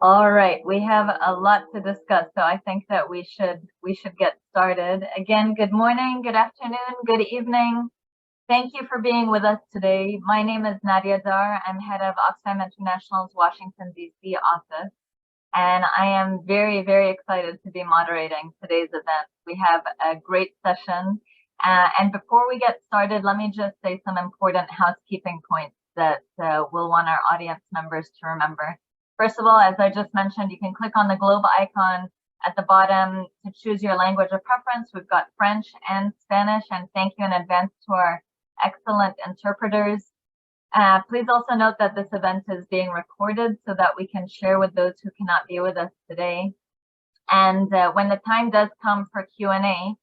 All right, we have a lot to discuss, so I think that we should get started. Again, good morning, good afternoon, good evening. Thank you for being with us today. My name is Nadia Daar. I'm head of Oxfam International's Washington, D.C. office, and I am very, very excited to be moderating today's event. We have a great session, and before we get started, let me just say some important housekeeping points that we'll want our audience members to remember. First of all, as I just mentioned, you can click on the globe icon at the bottom to choose your language of preference. We've got French and Spanish, and thank you in advance to our excellent interpreters. Please also note that this event is being recorded so that we can share with those who cannot be with us today. And when the time does come for Q&A,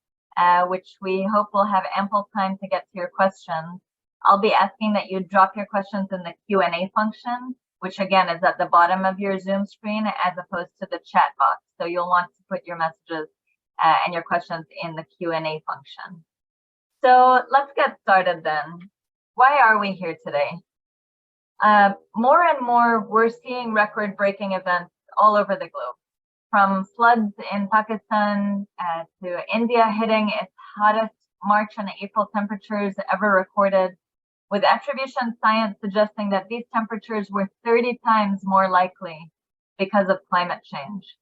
which we hope will have ample time to get to your questions, I'll be asking that you drop your questions in the Q&A function, which again is at the bottom of your Zoom screen as opposed to the chat box. So you'll want to put your messages and your questions in the Q&A function. So let's get started then. Why are we here today? More and more, we're seeing record-breaking events all over the globe, from floods in Pakistan to India hitting its hottest March and April temperatures ever recorded, with attribution science suggesting that these temperatures were 30 times more likely because of climate change.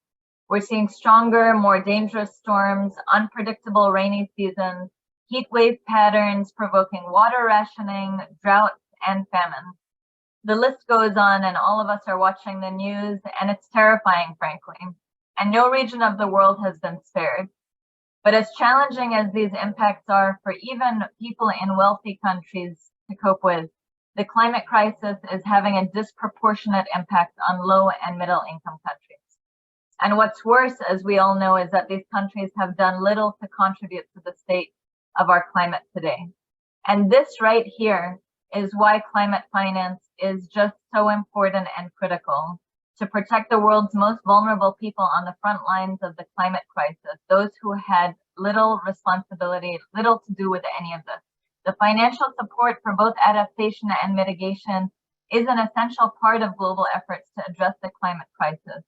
We're seeing stronger, more dangerous storms, unpredictable rainy seasons, heat wave patterns provoking water rationing, droughts, and famine. The list goes on, and all of us are watching the news, and it's terrifying, frankly. And no region of the world has been spared. But as challenging as these impacts are for even people in wealthy countries to cope with, the climate crisis is having a disproportionate impact on low and middle income countries. And what's worse, as we all know, is that these countries have done little to contribute to the state of our climate today. And this right here is why climate finance is just so important and critical to protect the world's most vulnerable people on the front lines of the climate crisis, those who had little responsibility, little to do with any of this. The financial support for both adaptation and mitigation is an essential part of global efforts to address the climate crisis,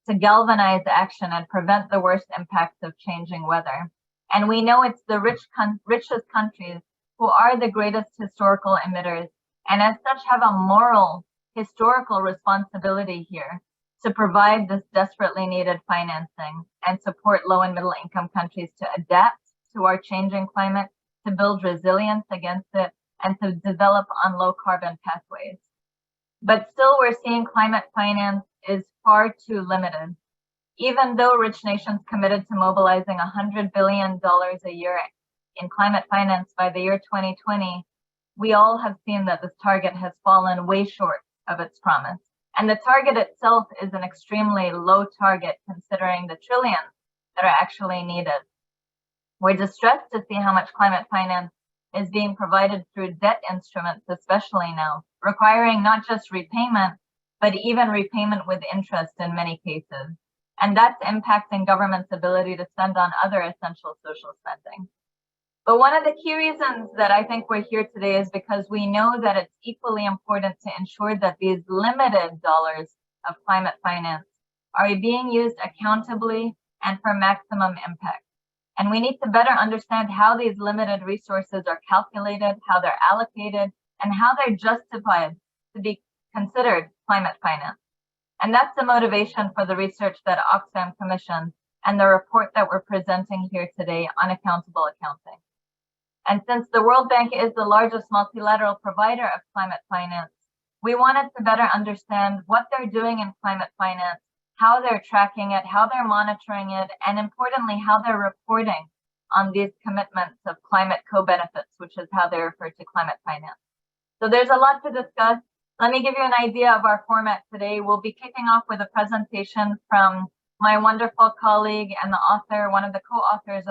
to galvanize action and prevent the worst impacts of changing weather. And we know it's the richest countries who are the greatest historical emitters, and as such have a moral, historical responsibility here to provide this desperately needed financing and support low and middle income countries to adapt to our changing climate, to build resilience against it, and to develop on low carbon pathways. But still, we're seeing climate finance is far too limited. Even though rich nations committed to mobilizing $100 billion a year in climate finance by the year 2020, we all have seen that this target has fallen way short of its promise. And the target itself is an extremely low target considering the trillions that are actually needed. We're distressed to see how much climate finance is being provided through debt instruments, especially now, requiring not just repayment, but even repayment with interest in many cases. And that's impacting government's ability to spend on other essential social spending. But one of the key reasons that I think we're here today is because we know that it's equally important to ensure that these limited dollars of climate finance are being used accountably and for maximum impact. And we need to better understand how these limited resources are calculated, how they're allocated, and how they're justified to be considered climate finance. And that's the motivation for the research that Oxfam commissioned and the report that we're presenting here today, Unaccountable Accounting. And since the World Bank is the largest multilateral provider of climate finance, we wanted to better understand what they're doing in climate finance, how they're tracking it, how they're monitoring it, and importantly, how they're reporting on these commitments of climate co-benefits, which is how they refer to climate finance. So there's a lot to discuss. Let me give you an idea of our format today. We'll be kicking off with a presentation from my wonderful colleague and the author, one of the co-authors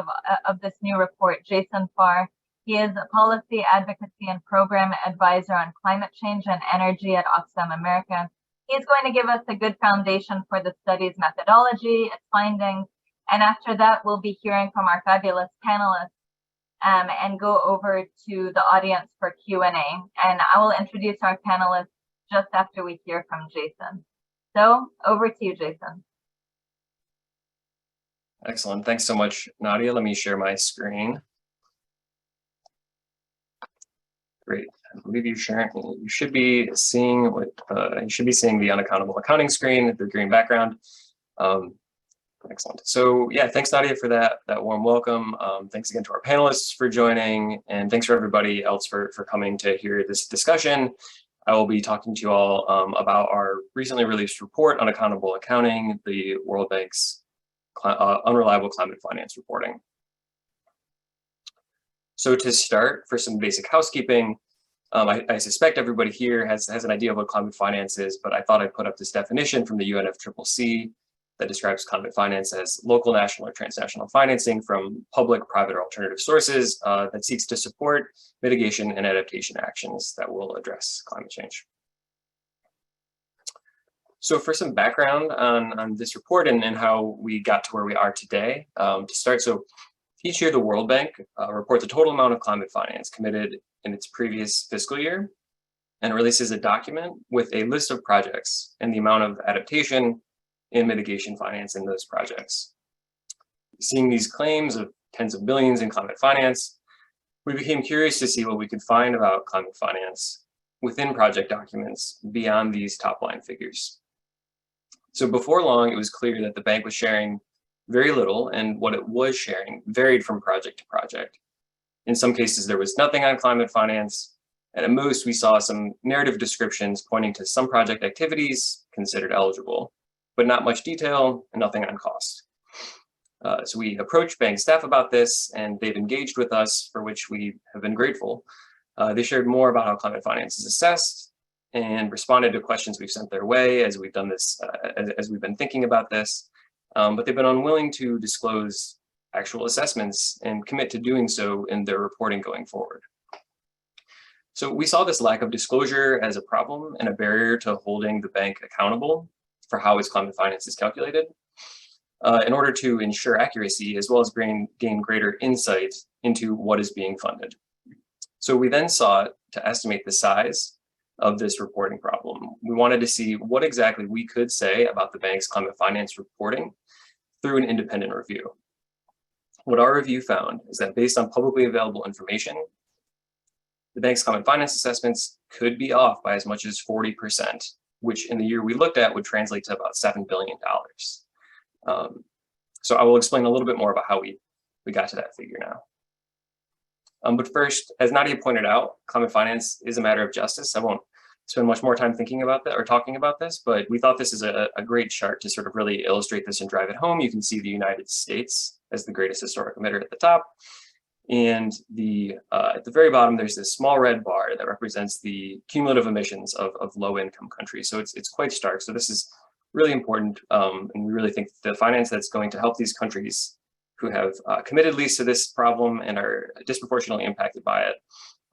of this new report, Jason Farr. He is a policy advocacy and program advisor on climate change and energy at Oxfam America. He's going to give us a good foundation for the study's methodology, its findings, and after that, we'll be hearing from our fabulous panelists and go over to the audience for Q&A. And I will introduce our panelists just after we hear from Jason. So over to you, Jason. Excellent. Thanks so much, Nadia. Let me share my screen. Great. I believe you should be seeing the unaccountable accounting screen, the green background. Excellent. So yeah, thanks Nadia for that warm welcome. Thanks again to our panelists for joining, and thanks for everybody else for coming to hear this discussion. I will be talking to you all about our recently released report, Unaccountable Accounting, the World Bank's Unreliable Climate Finance Reporting. So to start, for some basic housekeeping, I suspect everybody here has an idea of what climate finance is, but I thought I'd put up this definition from the UNFCCC that describes climate finance as local, national, or transnational financing from public, private, or alternative sources that seeks to support mitigation and adaptation actions that will address climate change. So for some background on this report and how we got to where we are today, to start, so each year the World Bank reports a total amount of climate finance committed in its previous fiscal year and releases a document with a list of projects and the amount of adaptation and mitigation finance in those projects. Seeing these claims of tens of billions in climate finance, we became curious to see what we could find about climate finance within project documents beyond these top line figures. So before long, it was clear that the bank was sharing very little, and what it was sharing varied from project to project. In some cases, there was nothing on climate finance, and at most we saw some narrative descriptions pointing to some project activities considered eligible, but not much detail and nothing on cost. So we approached bank staff about this, and they've engaged with us, for which we have been grateful. They shared more about how climate finance is assessed and responded to questions we've sent their way as we've done this, as we've been thinking about this. But they've been unwilling to disclose actual assessments and commit to doing so in their reporting going forward. So we saw this lack of disclosure as a problem and a barrier to holding the bank accountable for how its climate finance is calculated, in order to ensure accuracy as well as gain greater insight into what is being funded. So we then sought to estimate the size of this reporting problem. We wanted to see what exactly we could say about the bank's climate finance reporting through an independent review. What our review found is that based on publicly available information, the bank's climate finance assessments could be off by as much as 40%, which in the year we looked at would translate to about $7 billion. So I will explain a little bit more about how we got to that figure now. But first, as Nadia pointed out, climate finance is a matter of justice. I won't spend much more time thinking about that or talking about this, but we thought this is a great chart to sort of really illustrate this and drive it home. You can see the United States as the greatest historic emitter at the top. And at the very bottom, there's this small red bar that represents the cumulative emissions of low-income countries. So it's quite stark. So this is really important. And we really think the finance that's going to help these countries who have committed least to this problem and are disproportionately impacted by it,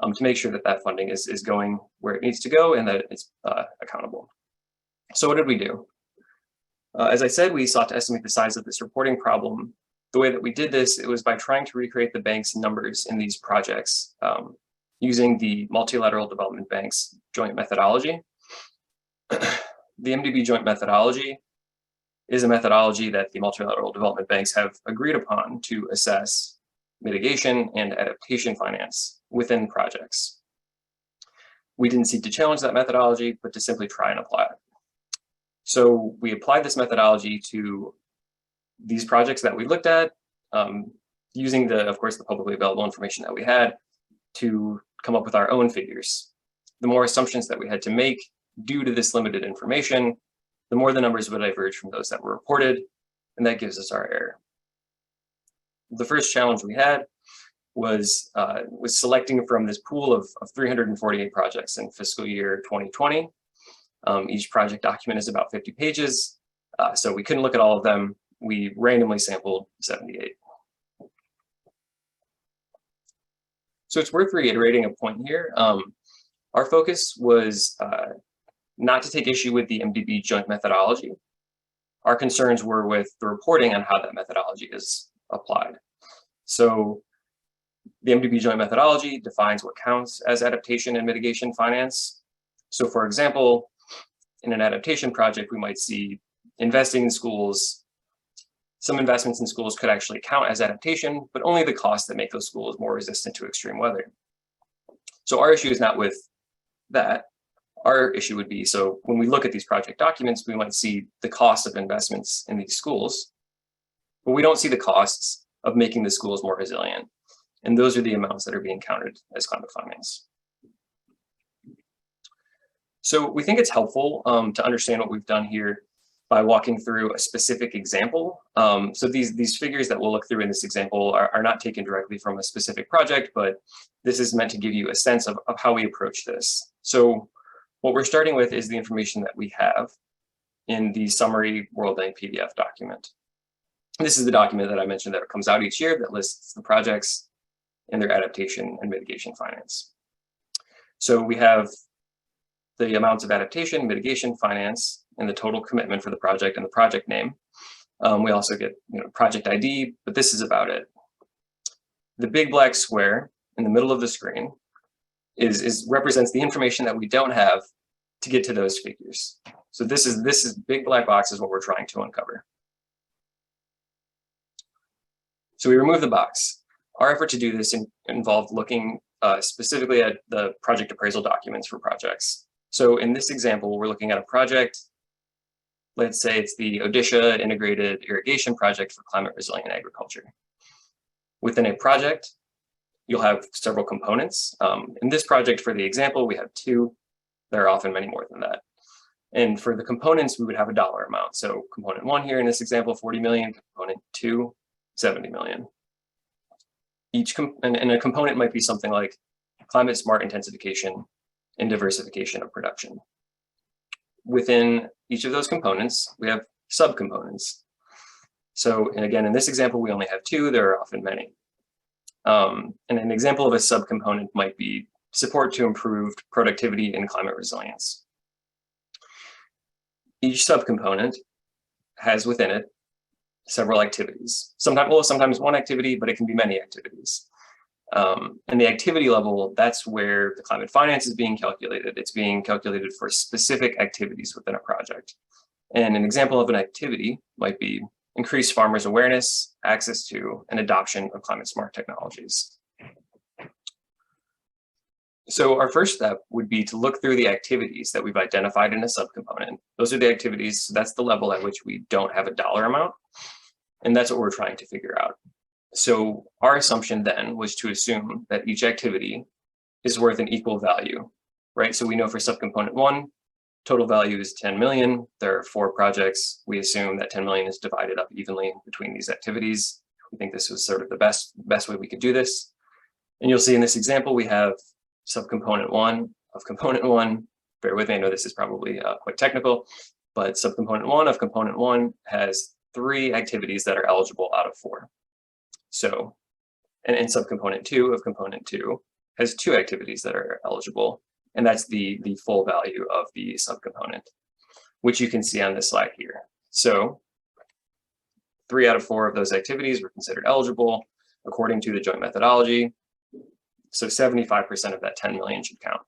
to make sure that that funding is going where it needs to go and that it's accountable. So what did we do? As I said, we sought to estimate the size of this reporting problem. The way that we did this, it was by trying to recreate the bank's numbers in these projects using the Multilateral Development Bank's joint methodology. The MDB joint methodology is a methodology that the multilateral development banks have agreed upon to assess mitigation and adaptation finance within projects. We didn't seek to challenge that methodology, but to simply try and apply it. So we applied this methodology to these projects that we looked at, using of course, the publicly available information that we had to come up with our own figures. The more assumptions that we had to make due to this limited information, the more the numbers would diverge from those that were reported, and that gives us our error. The first challenge we had was selecting from this pool of 348 projects in fiscal year 2020. Each project document is about 50 pages, so we couldn't look at all of them. We randomly sampled 78. So it's worth reiterating a point here. Our focus was not to take issue with the MDB joint methodology. Our concerns were with the reporting on how that methodology is applied. So the MDB joint methodology defines what counts as adaptation and mitigation finance. So for example, in an adaptation project, we might see investing in schools. Some investments in schools could actually count as adaptation, but only the costs that make those schools more resistant to extreme weather. So our issue is not with that. Our issue would be, so when we look at these project documents, we might see the cost of investments in these schools, but we don't see the costs of making the schools more resilient. And those are the amounts that are being counted as climate finance. So we think it's helpful to understand what we've done here by walking through a specific example. So these figures that we'll look through in this example are not taken directly from a specific project, but this is meant to give you a sense of how we approach this. So what we're starting with is the information that we have in the summary World Bank PDF document. This is the document that I mentioned that comes out each year that lists the projects and their adaptation and mitigation finance. So we have the amounts of adaptation, mitigation finance, and the total commitment for the project and the project name. We also get project ID, but this is about it. The big black square in the middle of the screen represents the information that we don't have to get to those figures. So this is big black box is what we're trying to uncover. So we remove the box. Our effort to do this involved looking specifically at the project appraisal documents for projects. So in this example, we're looking at a project. Let's say it's the Odisha Integrated Irrigation Project for Climate Resilient Agriculture. Within a project, you'll have several components. In this project, for the example, we have two. There are often many more than that. And for the components, we would have a dollar amount. So component 1 here in this example, 40 million, component 2, 70 million. And a component might be something like climate smart intensification and diversification of production. Within each of those components, we have subcomponents. So, and again, in this example, we only have 2, there are often many. And an example of a subcomponent might be support to improved productivity and climate resilience. Each subcomponent has within it several activities. Sometimes one activity, but it can be many activities. And the activity level, that's where the climate finance is being calculated. It's being calculated for specific activities within a project. And an example of an activity might be increase farmers' awareness, access to, and adoption of climate smart technologies. So our first step would be to look through the activities that we've identified in a subcomponent. Those are the activities, that's the level at which we don't have a dollar amount. And that's what we're trying to figure out. So our assumption then was to assume that each activity is worth an equal value, right? So we know for subcomponent 1, total value is 10 million. There are 4 projects. We assume that 10 million is divided up evenly between these activities. We think this was sort of the best way we could do this. And you'll see in this example, we have subcomponent 1 of component 1. Bear with me, I know this is probably quite technical, but subcomponent 1 of component 1 has 3 activities that are eligible out of 4. So, and subcomponent 2 of component 2 has 2 activities that are eligible, and that's the full value of the subcomponent, which you can see on this slide here. So 3 out of 4 of those activities were considered eligible according to the joint methodology. So 75% of that 10 million should count.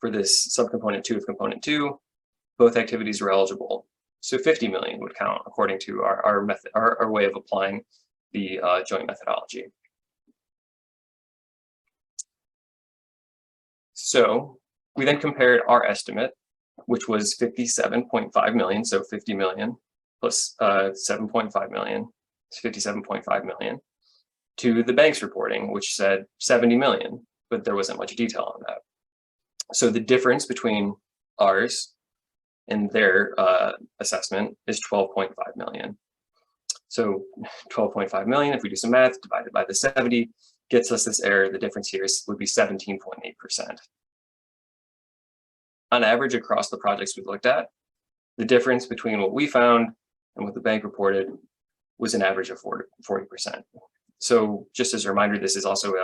For this subcomponent 2 of component 2, both activities were eligible. So 50 million would count according to our way of applying the joint methodology. So we then compared our estimate, which was 57.5 million, so 50 million plus 7.5 million, 57.5 million, to the bank's reporting, which said 70 million, but there wasn't much detail on that. So the difference between ours and their assessment is 12.5 million. So 12.5 million, if we do some math, divided by the 70, gets us this error. The difference here would be 17.8%. On average, across the projects we looked at, the difference between what we found and what the bank reported was an average of 40%. So just as a reminder, this is also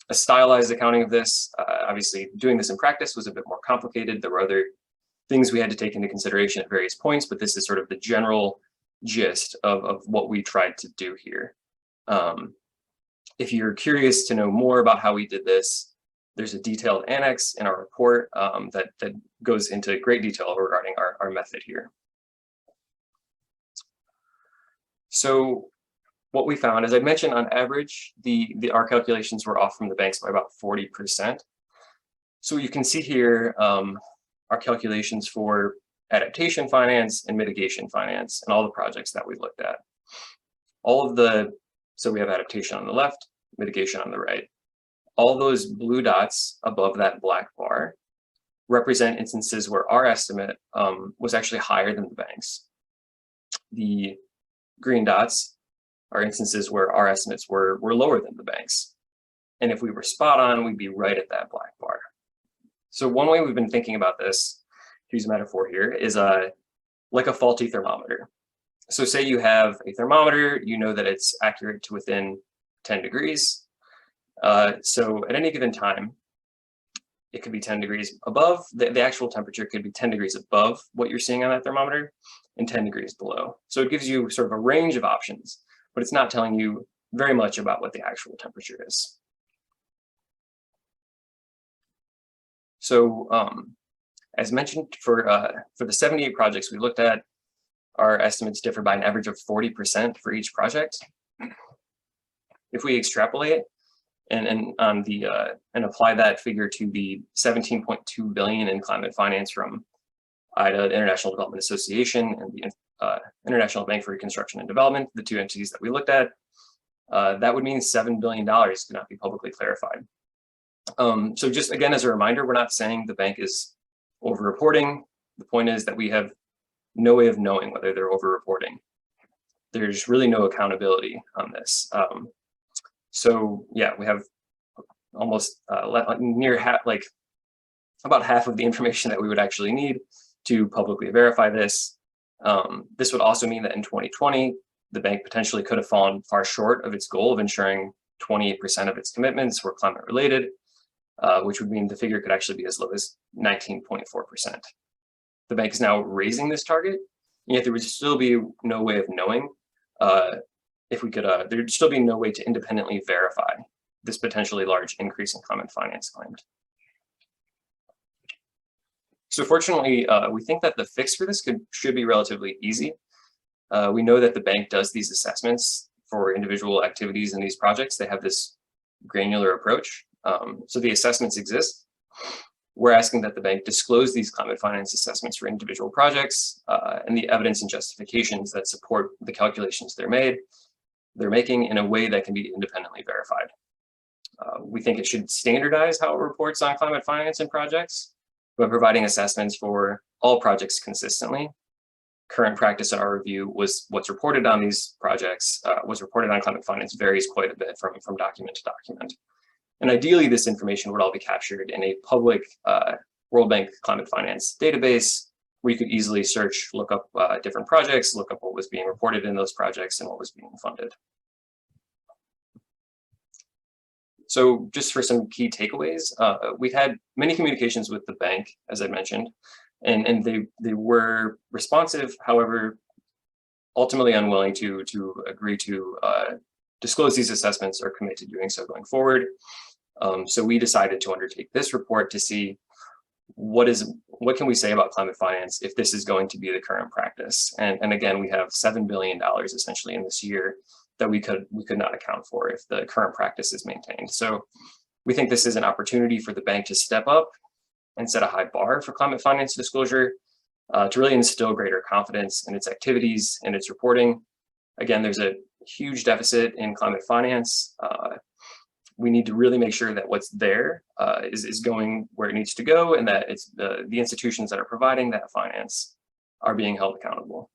a stylized accounting of this. Obviously, doing this in practice was a bit more complicated. There were other things we had to take into consideration at various points, but this is sort of the general gist of what we tried to do here. If you're curious to know more about how we did this, There's a detailed annex in our report that goes into great detail regarding our method here. So what we found, as I mentioned, on average, our calculations were off from the banks by about 40%. So you can see here our calculations for adaptation finance and mitigation finance and all the projects that we looked at. So we have adaptation on the left, mitigation on the right. All those blue dots above that black bar represent instances where our estimate was actually higher than the banks. The green dots are instances where our estimates were lower than the banks. And if we were spot on, we'd be right at that black bar. So one way we've been thinking about this, to use a metaphor here, is like a faulty thermometer. So say you have a thermometer, you know that it's accurate to within 10 degrees. So at any given time, it could be 10 degrees above, the actual temperature could be 10 degrees above what you're seeing on that thermometer and 10 degrees below. So it gives you sort of a range of options, but it's not telling you very much about what the actual temperature is. So as mentioned, for the 78 projects we looked at, our estimates differ by an average of 40% for each project. If we extrapolate and apply that figure to the 17.2 billion in climate finance from IDA, the International Development Association, and the International Bank for Reconstruction and Development, the two entities that we looked at, that would mean $7 billion could not be publicly clarified. So just again, as a reminder, we're not saying the bank is over-reporting. The point is that we have no way of knowing whether they're over-reporting. There's really no accountability on this. So yeah, we have almost near half, like about half of the information that we would actually need to publicly verify this. This would also mean that in 2020, the bank potentially could have fallen far short of its goal of ensuring 28% of its commitments were climate related, which would mean the figure could actually be as low as 19.4%. The bank is now raising this target, and yet there would still be no way of knowing if we could, there'd still be no way to independently verify this potentially large increase in climate finance claimed. So fortunately, we think that the fix for this should be relatively easy. We know that the bank does these assessments for individual activities in these projects. They have this granular approach. So the assessments exist. We're asking that the bank disclose these climate finance assessments for individual projects and the evidence and justifications that support the calculations they're making in a way that can be independently verified. We think it should standardize how it reports on climate finance in projects by providing assessments for all projects consistently. Current practice in our review was what's reported on these projects, was reported on climate finance varies quite a bit from document to document. And ideally, this information would all be captured in a public World Bank climate finance database where you could easily search, look up different projects, look up what was being reported in those projects and what was being funded. So just for some key takeaways, we've had many communications with the bank, as I mentioned, and they were responsive, however, ultimately unwilling to agree to disclose these assessments or commit to doing so going forward. So we decided to undertake this report to see what can we say about climate finance if this is going to be the current practice. And again, we have $7 billion essentially in this year that we could not account for if the current practice is maintained. So we think this is an opportunity for the bank to step up and set a high bar for climate finance disclosure to really instill greater confidence in its activities and its reporting. Again, there's a huge deficit in climate finance. We need to really make sure that what's there is going where it needs to go, and that it's the institutions that are providing that finance are being held accountable.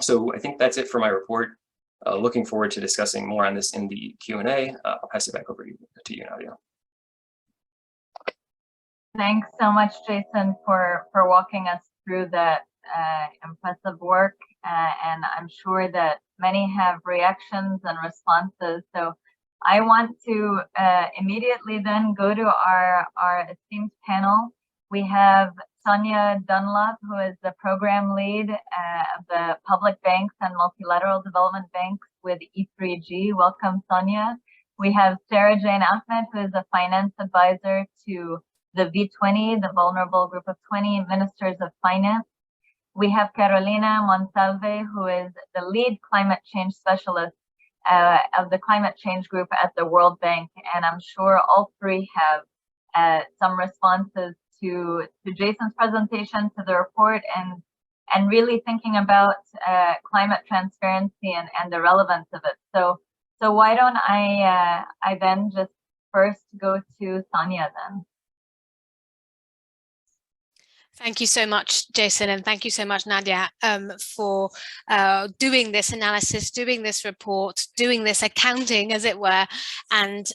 So I think that's it for my report. Looking forward to discussing more on this in the Q&A. I'll pass it back over to you, Nadia. Thanks so much, Jason, for walking us through that impressive work. And I'm sure that many have reactions and responses. So I want to immediately then go to our esteemed panel. We have Sonia Dunlop, who is the program lead of the Public Banks and Multilateral Development Banks with E3G. Welcome, Sonia. We have Sara Jane Ahmed, who is a finance advisor to the V20, the Vulnerable Group of 20 Ministers of Finance. We have Carolina Monsalve, who is the lead climate change specialist of the climate change group at the World Bank. And I'm sure all three have some responses to Jason's presentation, to the report, and really thinking about climate transparency and the relevance of it. So why don't I then just first go to Sonia then. Thank you so much, Jason, and thank you so much, Nadia, for doing this analysis, doing this report, doing this accounting, as it were, and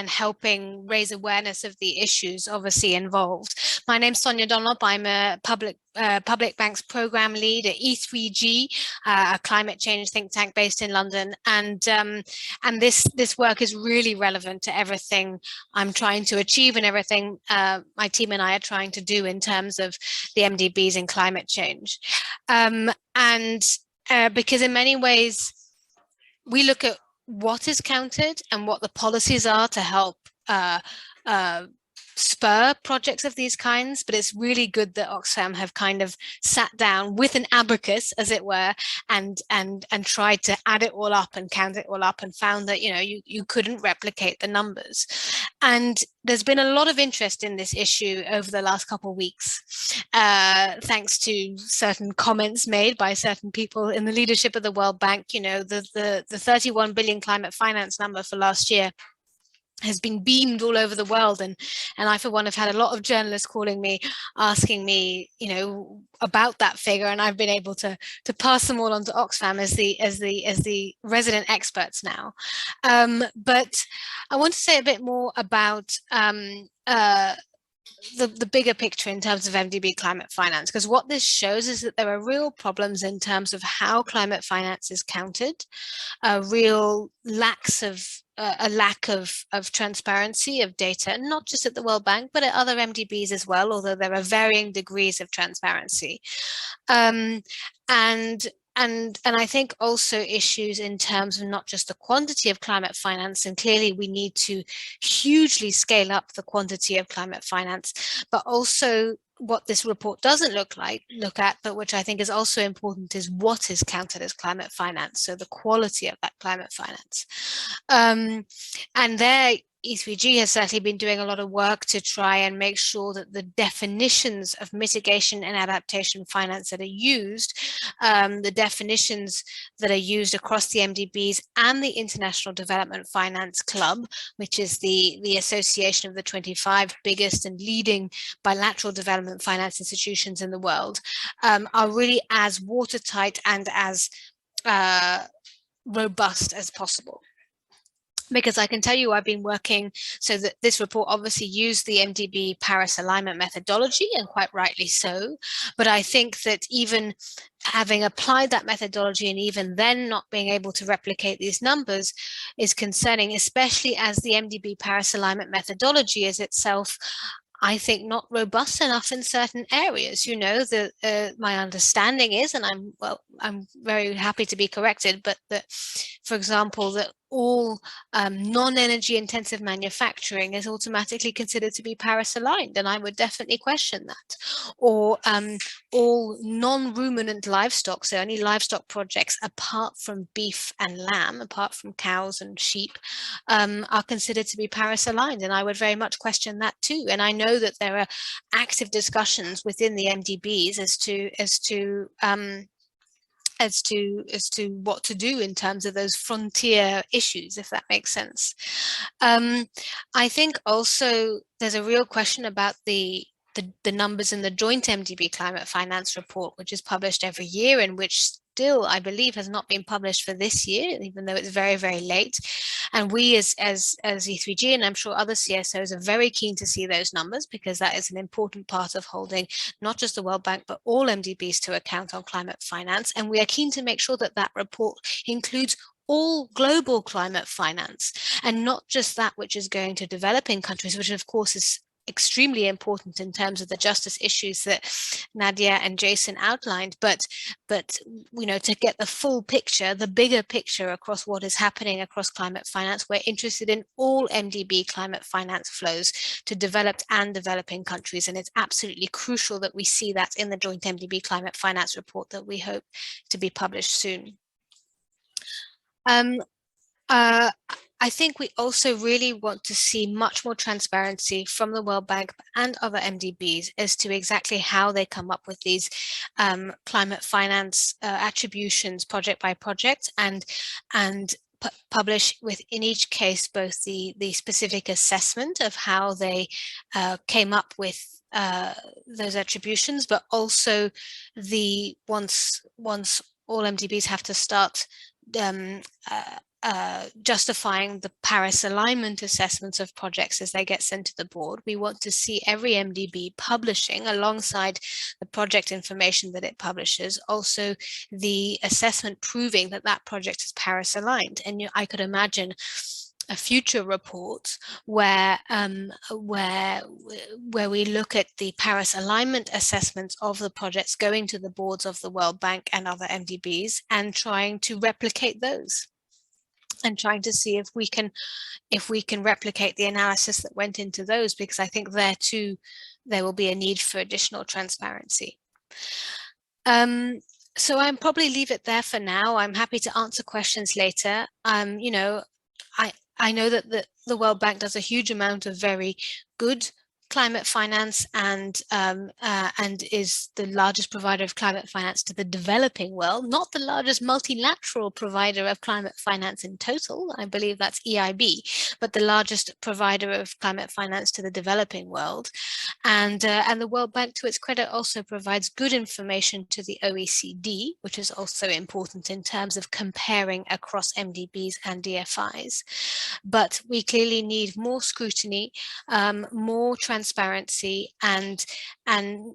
helping raise awareness of the issues obviously involved. My name's Sonia Dunlop. I'm a public banks program lead at E3G, a climate change think tank based in London, and this work is really relevant to everything I'm trying to achieve and everything my team and I are trying to do in terms of the MDBs and climate change. Because in many ways, we look at what is counted and what the policies are to help spur projects of these kinds, but it's really good that Oxfam have kind of sat down with an abacus, as it were, and tried to add it all up and count it all up and found that, you know, you couldn't replicate the numbers. And there's been a lot of interest in this issue over the last couple of weeks, thanks to certain comments made by certain people in the leadership of the World Bank. You know, the 31 billion climate finance number for last year has been beamed all over the world, and I for one have had a lot of journalists calling me, asking me, you know, about that figure, and I've been able to pass them all on to Oxfam as the resident experts now. But I want to say a bit more about the bigger picture in terms of MDB climate finance, because what this shows is that there are real problems in terms of how climate finance is counted, real lacks of a lack of transparency of data, not just at the World Bank, but at other MDBs as well, although there are varying degrees of transparency. And I think also issues in terms of not just the quantity of climate finance, and clearly we need to hugely scale up the quantity of climate finance, but also what this report doesn't look at, but which I think is also important, is what is counted as climate finance, so the quality of that climate finance. And there, E3G has certainly been doing a lot of work to try and make sure that the definitions of mitigation and adaptation finance that are used, the definitions that are used across the MDBs and the International Development Finance Club, which is the association of the 25 biggest and leading bilateral development finance institutions in the world, are really as watertight and as robust as possible. Because I can tell you I've been working so that this report obviously used the MDB Paris alignment methodology, and quite rightly so. But I think that even having applied that methodology and even then not being able to replicate these numbers is concerning, especially as the MDB Paris alignment methodology is itself, I think, not robust enough in certain areas. You know, my understanding is, and I'm very happy to be corrected, but that, for example, that all non-energy intensive manufacturing is automatically considered to be Paris aligned, and I would definitely question that. Or all non-ruminant livestock, so any livestock projects apart from beef and lamb, apart from cows and sheep, are considered to be Paris aligned, and I would very much question that too. And I know that there are active discussions within the MDBs as to what to do in terms of those frontier issues, if that makes sense. I think also there's a real question about the numbers in the joint MDB climate finance report, which is published every year, and which still, I believe, has not been published for this year, even though it's very, very late. And we as E3G, and I'm sure other CSOs, are very keen to see those numbers, because that is an important part of holding not just the World Bank, but all MDBs to account on climate finance. And we are keen to make sure that that report includes all global climate finance, and not just that which is going to developing countries, which of course is extremely important in terms of the justice issues that Nadia and Jason outlined, but to get the full picture, the bigger picture across what is happening across climate finance, we're interested in all MDB climate finance flows to developed and developing countries, and it's absolutely crucial that we see that in the joint MDB climate finance report that we hope to be published soon. I think we also really want to see much more transparency from the World Bank and other MDBs as to exactly how they come up with these climate finance attributions project by project, and publish in each case both the specific assessment of how they came up with those attributions, but also the once all MDBs have to start justifying the Paris alignment assessments of projects as they get sent to the board. We want to see every MDB publishing, alongside the project information that it publishes, also the assessment proving that that project is Paris aligned. And I could imagine a future report where we look at the Paris alignment assessments of the projects going to the boards of the World Bank and other MDBs, and trying to replicate those, and trying to see if we can replicate the analysis that went into those, because I think there too there will be a need for additional transparency. So I'll probably leave it there for now. I'm happy to answer questions later. I know that the World Bank does a huge amount of very good climate finance, and is the largest provider of climate finance to the developing world, not the largest multilateral provider of climate finance in total. I believe that's EIB, but the largest provider of climate finance to the developing world. And the World Bank, to its credit, also provides good information to the OECD, which is also important in terms of comparing across MDBs and DFIs. But we clearly need more scrutiny, more transparency, and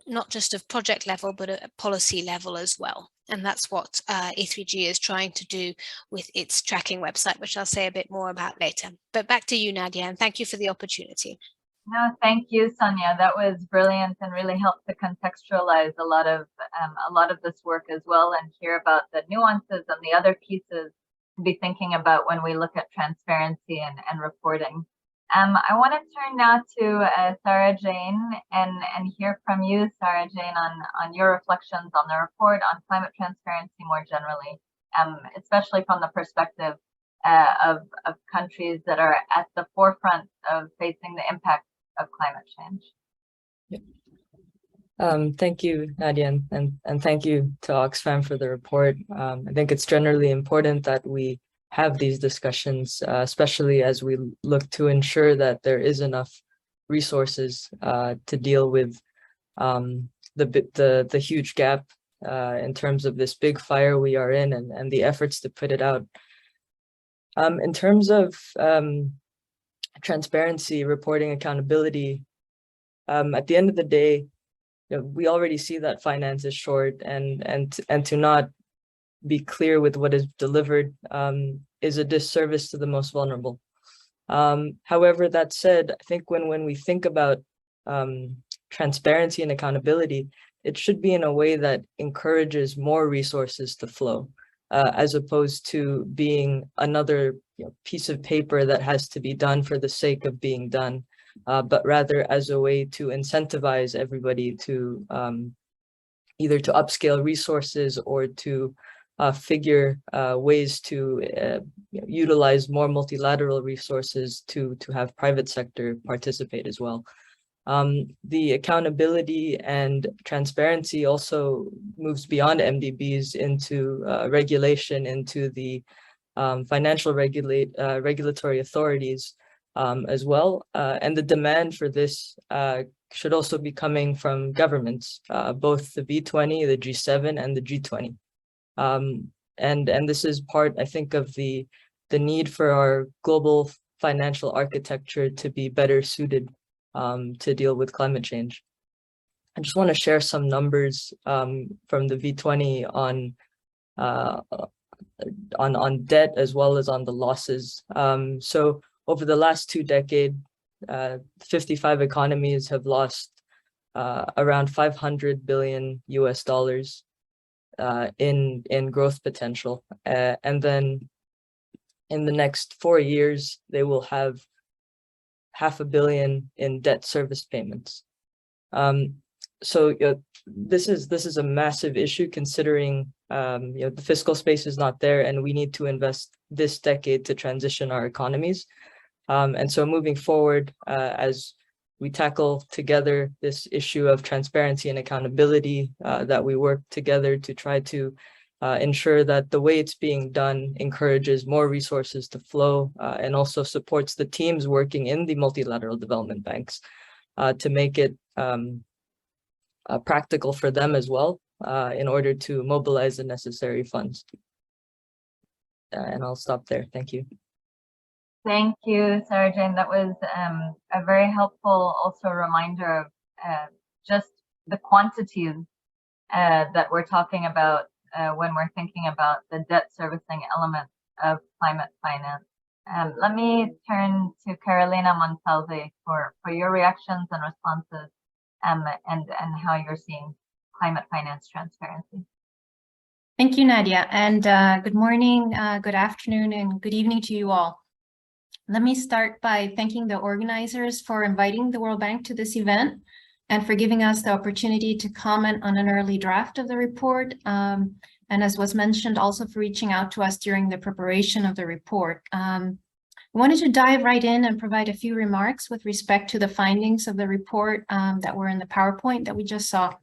not just of project level, but at policy level as well. And that's what E3G is trying to do with its tracking website, which I'll say a bit more about later. But back to you, Nadia, and thank you for the opportunity. No, thank you, Sonia. That was brilliant and really helped to contextualize a lot of this work as well, and hear about the nuances and the other pieces to be thinking about when we look at transparency and reporting. I want to turn now to Sara Jane and hear from you, Sara Jane, on your reflections on the report on climate transparency more generally, especially from the perspective of countries that are at the forefront of facing the impact of climate change. Thank you, Nadia, and thank you to Oxfam for the report. I think it's generally important that we have these discussions, especially as we look to ensure that there is enough resources to deal with the huge gap in terms of this big fire we are in, and the efforts to put it out. In terms of transparency, reporting, accountability, at the end of the day, we already see that finance is short, and to not be clear with what is delivered is a disservice to the most vulnerable. However, that said, I think when we think about transparency and accountability, it should be in a way that encourages more resources to flow, as opposed to being another piece of paper that has to be done for the sake of being done, but rather as a way to incentivize everybody to either to upscale resources or to figure ways to utilize more multilateral resources to have private sector participate as well. The accountability and transparency also moves beyond MDBs into regulation, into the financial regulatory authorities as well. And the demand for this should also be coming from governments, both the V20, the G7, and the G20. And this is part, I think, of the need for our global financial architecture to be better suited to deal with climate change. I just want to share some numbers from the V20 on debt as well as on the losses. So over the last 2 decades, 55 economies have lost around $500 billion in growth potential. And then in the next 4 years, they will have $500 million in debt service payments. So this is a massive issue, considering the fiscal space is not there, and we need to invest this decade to transition our economies. And so moving forward, as we tackle together this issue of transparency and accountability, that we work together to try to ensure that the way it's being done encourages more resources to flow, and also supports the teams working in the multilateral development banks to make it practical for them as well, in order to mobilize the necessary funds. And I'll stop there. Thank you. Thank you, Sara Jane. That was a very helpful also reminder of just the quantities that we're talking about when we're thinking about the debt servicing element of climate finance. Let me turn to Carolina Monsalve for your reactions and responses, and how you're seeing climate finance transparency. Thank you, Nadia, and good morning, good afternoon, and good evening to you all. Let me start by thanking the organizers for inviting the World Bank to this event and for giving us the opportunity to comment on an early draft of the report. And as was mentioned, also for reaching out to us during the preparation of the report. I wanted to dive right in and provide a few remarks with respect to the findings of the report that were in the PowerPoint that we just saw.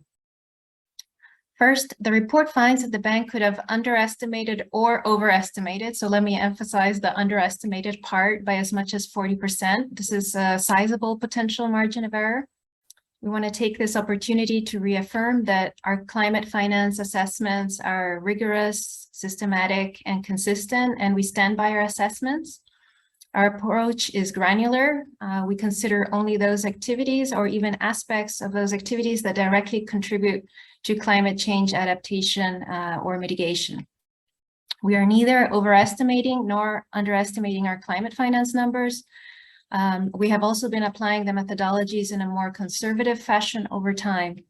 First, the report finds that the bank could have underestimated or overestimated. So let me emphasize the underestimated part by as much as 40%. This is a sizable potential margin of error. We want to take this opportunity to reaffirm that our climate finance assessments are rigorous, systematic, and consistent, and we stand by our assessments. Our approach is granular. We consider only those activities or even aspects of those activities that directly contribute to climate change adaptation or mitigation. We are neither overestimating nor underestimating our climate finance numbers. We have also been applying the methodologies in a more conservative fashion over time.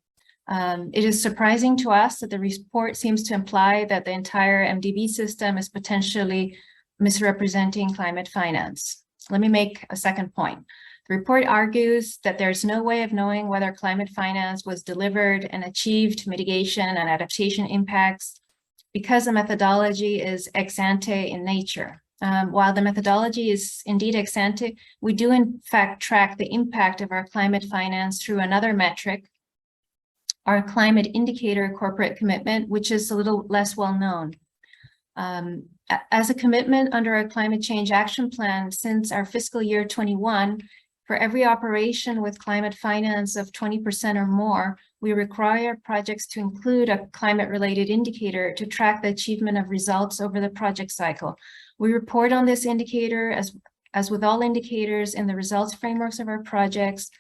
It is surprising to us that the report seems to imply that the entire MDB system is potentially misrepresenting climate finance. Let me make a second point. The report argues that there's no way of knowing whether climate finance was delivered and achieved mitigation and adaptation impacts because the methodology is ex ante in nature. While the methodology is indeed ex ante, we do in fact track the impact of our climate finance through another metric, our climate indicator corporate commitment, which is a little less well known. As a commitment under our climate change action plan since our fiscal year 21, for every operation with climate finance of 20% or more, we require projects to include a climate-related indicator to track the achievement of results over the project cycle. We report on this indicator as with all indicators in the results frameworks of our projects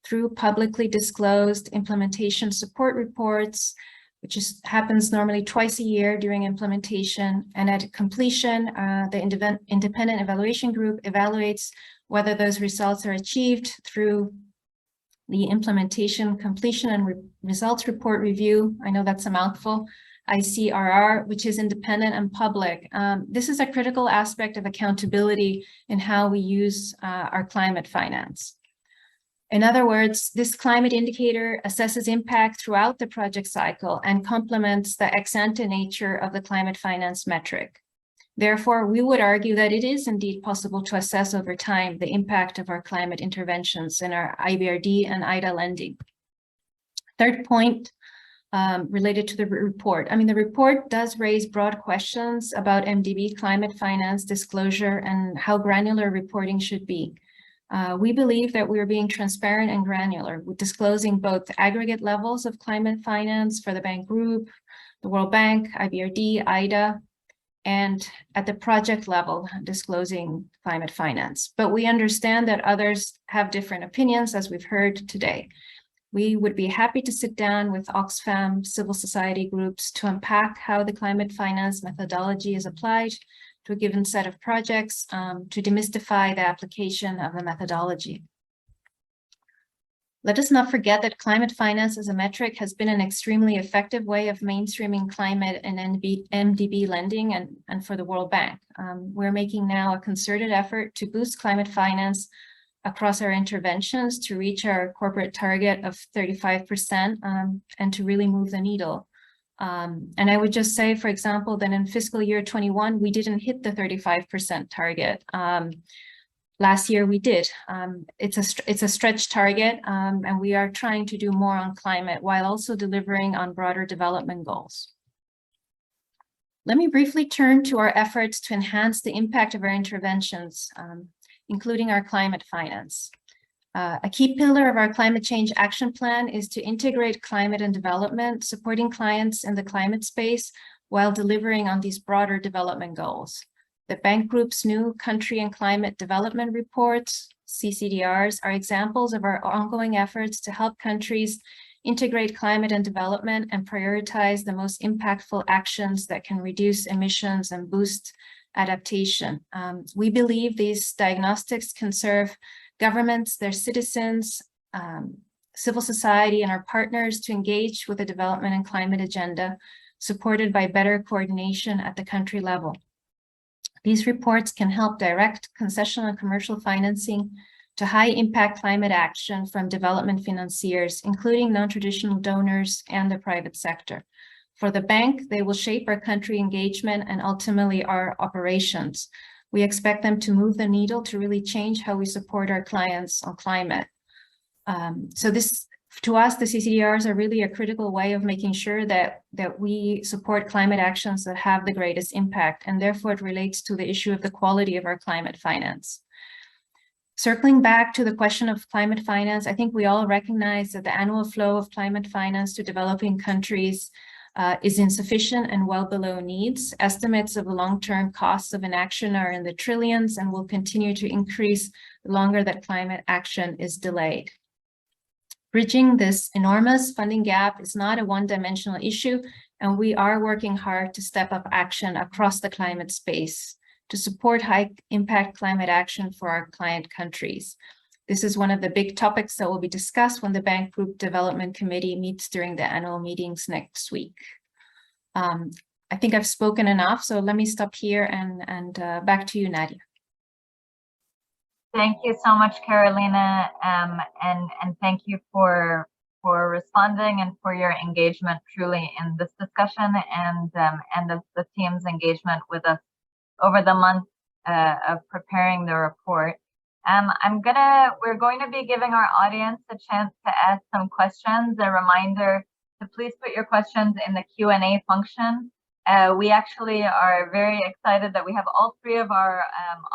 through publicly disclosed implementation support reports, which happens normally twice a year during implementation. And at completion, the independent evaluation group evaluates whether those results are achieved through the implementation, completion, and results report review. I know that's a mouthful, ICRR, which is independent and public. This is a critical aspect of accountability in how we use our climate finance. In other words, this climate indicator assesses impact throughout the project cycle and complements the ex ante nature of the climate finance metric. Therefore, we would argue that it is indeed possible to assess over time the impact of our climate interventions in our IBRD and IDA lending. Third point related to the report. The report does raise broad questions about MDB climate finance disclosure and how granular reporting should be. We believe that we are being transparent and granular with disclosing both aggregate levels of climate finance for the bank group, the World Bank, IBRD, IDA, and at the project level, disclosing climate finance. But we understand that others have different opinions, as we've heard today. We would be happy to sit down with Oxfam civil society groups to unpack how the climate finance methodology is applied to a given set of projects, to demystify the application of the methodology. Let us not forget that climate finance as a metric has been an extremely effective way of mainstreaming climate and MDB lending and for the World Bank. We're making now a concerted effort to boost climate finance across our interventions to reach our corporate target of 35% and to really move the needle. And I would just say, for example, that in fiscal year 21, we didn't hit the 35% target. Last year we did. It's a stretch target, and we are trying to do more on climate while also delivering on broader development goals. Let me briefly turn to our efforts to enhance the impact of our interventions, including our climate finance. A key pillar of our climate change action plan is to integrate climate and development, supporting clients in the climate space while delivering on these broader development goals. The Bank Group's new Country and Climate Development Reports, CCDRs, are examples of our ongoing efforts to help countries integrate climate and development and prioritize the most impactful actions that can reduce emissions and boost adaptation. We believe these diagnostics can serve governments, their citizens, civil society, and our partners to engage with the development and climate agenda, supported by better coordination at the country level. These reports can help direct concessional and commercial financing to high-impact climate action from development financiers, including non-traditional donors and the private sector. For the bank, they will shape our country engagement and ultimately our operations. We expect them to move the needle to really change how we support our clients on climate. To us, the CCDRs are really a critical way of making sure that we support climate actions that have the greatest impact, and therefore it relates to the issue of the quality of our climate finance. Circling back to the question of climate finance, I think we all recognize that the annual flow of climate finance to developing countries is insufficient and well below needs. Estimates of the long-term costs of inaction are in the trillions and will continue to increase the longer that climate action is delayed. Bridging this enormous funding gap is not a one-dimensional issue, and we are working hard to step up action across the climate space to support high-impact climate action for our client countries. This is one of the big topics that will be discussed when the Bank Group Development Committee meets during the annual meetings next week. I think I've spoken enough, so let me stop here and back to you, Nadia. Thank you so much, Carolina, and thank you for responding and for your engagement truly in this discussion and the team's engagement with us over the month of preparing the report. We're going to be giving our audience a chance to ask some questions. A reminder to please put your questions in the Q&A function. We actually are very excited that we have all three of our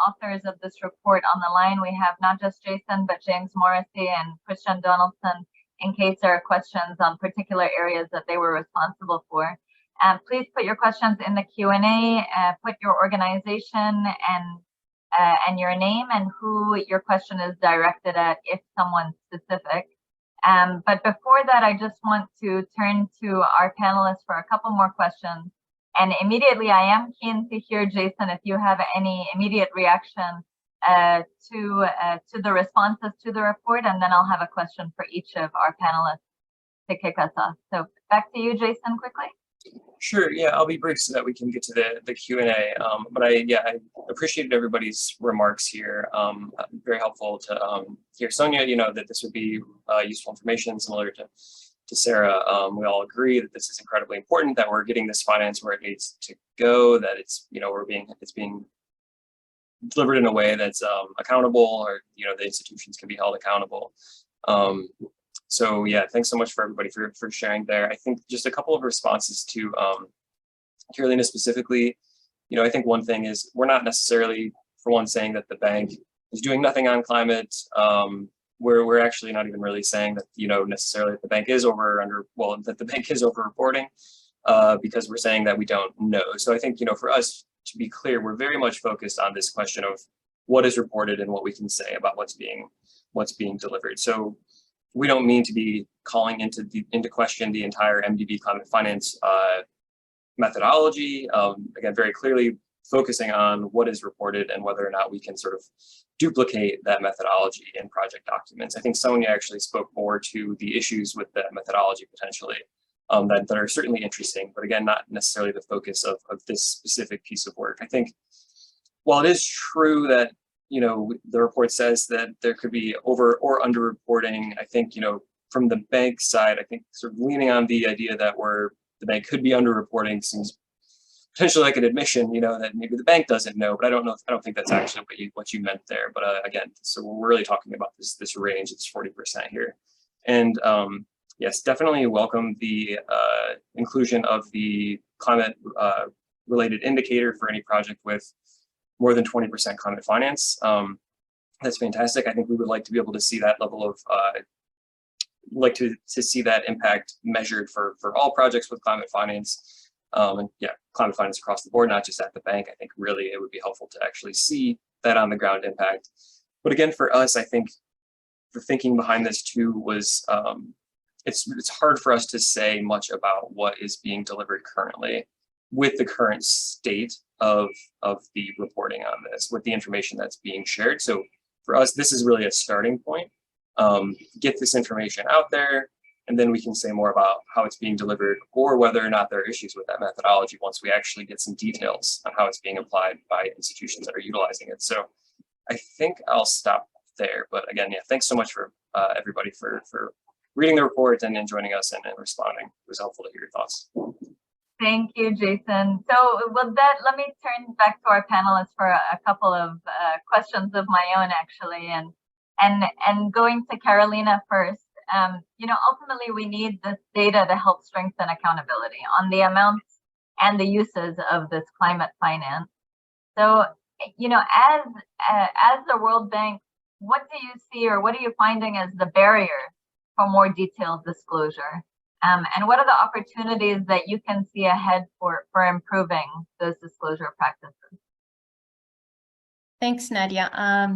authors of this report on the line. We have not just Jason, but James Morrissey and Christian Donaldson, in case there are questions on particular areas that they were responsible for. Please put your questions in the Q&A, put your organization and your name and who your question is directed at, if someone's specific. But before that, I just want to turn to our panelists for a couple more questions. And immediately, I am keen to hear, Jason, if you have any immediate reaction to the responses to the report, and then I'll have a question for each of our panelists to kick us off. So back to you, Jason, quickly. Sure. Yeah, I'll be brief so that we can get to the Q&A. But I appreciated everybody's remarks here. Very helpful to hear Sonia. That this would be useful information, similar to Sara. We all agree that this is incredibly important, that we're getting this finance where it needs to go, that it's being delivered in a way that's accountable, or the institutions can be held accountable. So yeah, thanks so much for everybody for sharing there. I think just a couple of responses to Carolina specifically. I think one thing is we're not necessarily, for one, saying that the bank is doing nothing on climate. We're actually not even really saying that necessarily that the bank is that the bank is over reporting, because we're saying that we don't know. So I think for us, to be clear, we're very much focused on this question of what is reported and what we can say about what's being delivered. So we don't mean to be calling into question the entire Mdv climate finance methodology. Again, very clearly, focusing on what is reported and whether or not we can sort of duplicate that methodology in project documents. I think Sonia actually spoke more to the issues with that methodology potentially that are certainly interesting, but again, not necessarily the focus of this specific piece of work. I think while it is true that, you know, the report says that there could be over or under reporting, I think, you know, from the bank side, I think sort of leaning on the idea that the bank could be underreporting seems potentially like an admission, you know, that maybe the bank doesn't know, but I don't think that's actually what you meant there. But again, so we're really talking about this range. It's 40% here, and yes, definitely welcome the inclusion of the climate related indicator for any project with more than 20% climate finance. That's fantastic. I think we would like to be able to see that level of like to see that impact measured for all projects with climate finance. And yeah, climate finance across the board, not just at the bank. I think really it would be helpful to actually see that on the ground impact. But again, for us, I think the thinking behind this too was it's hard for us to say much about what is being delivered currently with the current state of the reporting on this, with the information that's being shared. So for us, this is really a starting point. Get this information out there, and then we can say more about how it's being delivered or whether or not there are issues with that methodology once we actually get some details on how it's being applied by institutions that are utilizing it. So I think I'll stop there. But again, yeah, thanks so much for everybody for reading the report and joining us and responding. It was helpful to hear your thoughts. Thank you, Jason. So with that, let me turn back to our panelists for a couple of questions of my own, actually, and going to Carolina first. You know, ultimately, we need this data to help strengthen accountability on the amounts and the uses of this climate finance. So, you know, as the World Bank, what do you see or what are you finding as the barrier for more detailed disclosure? And what are the opportunities that you can see ahead for improving those disclosure practices? Thanks, Nadia.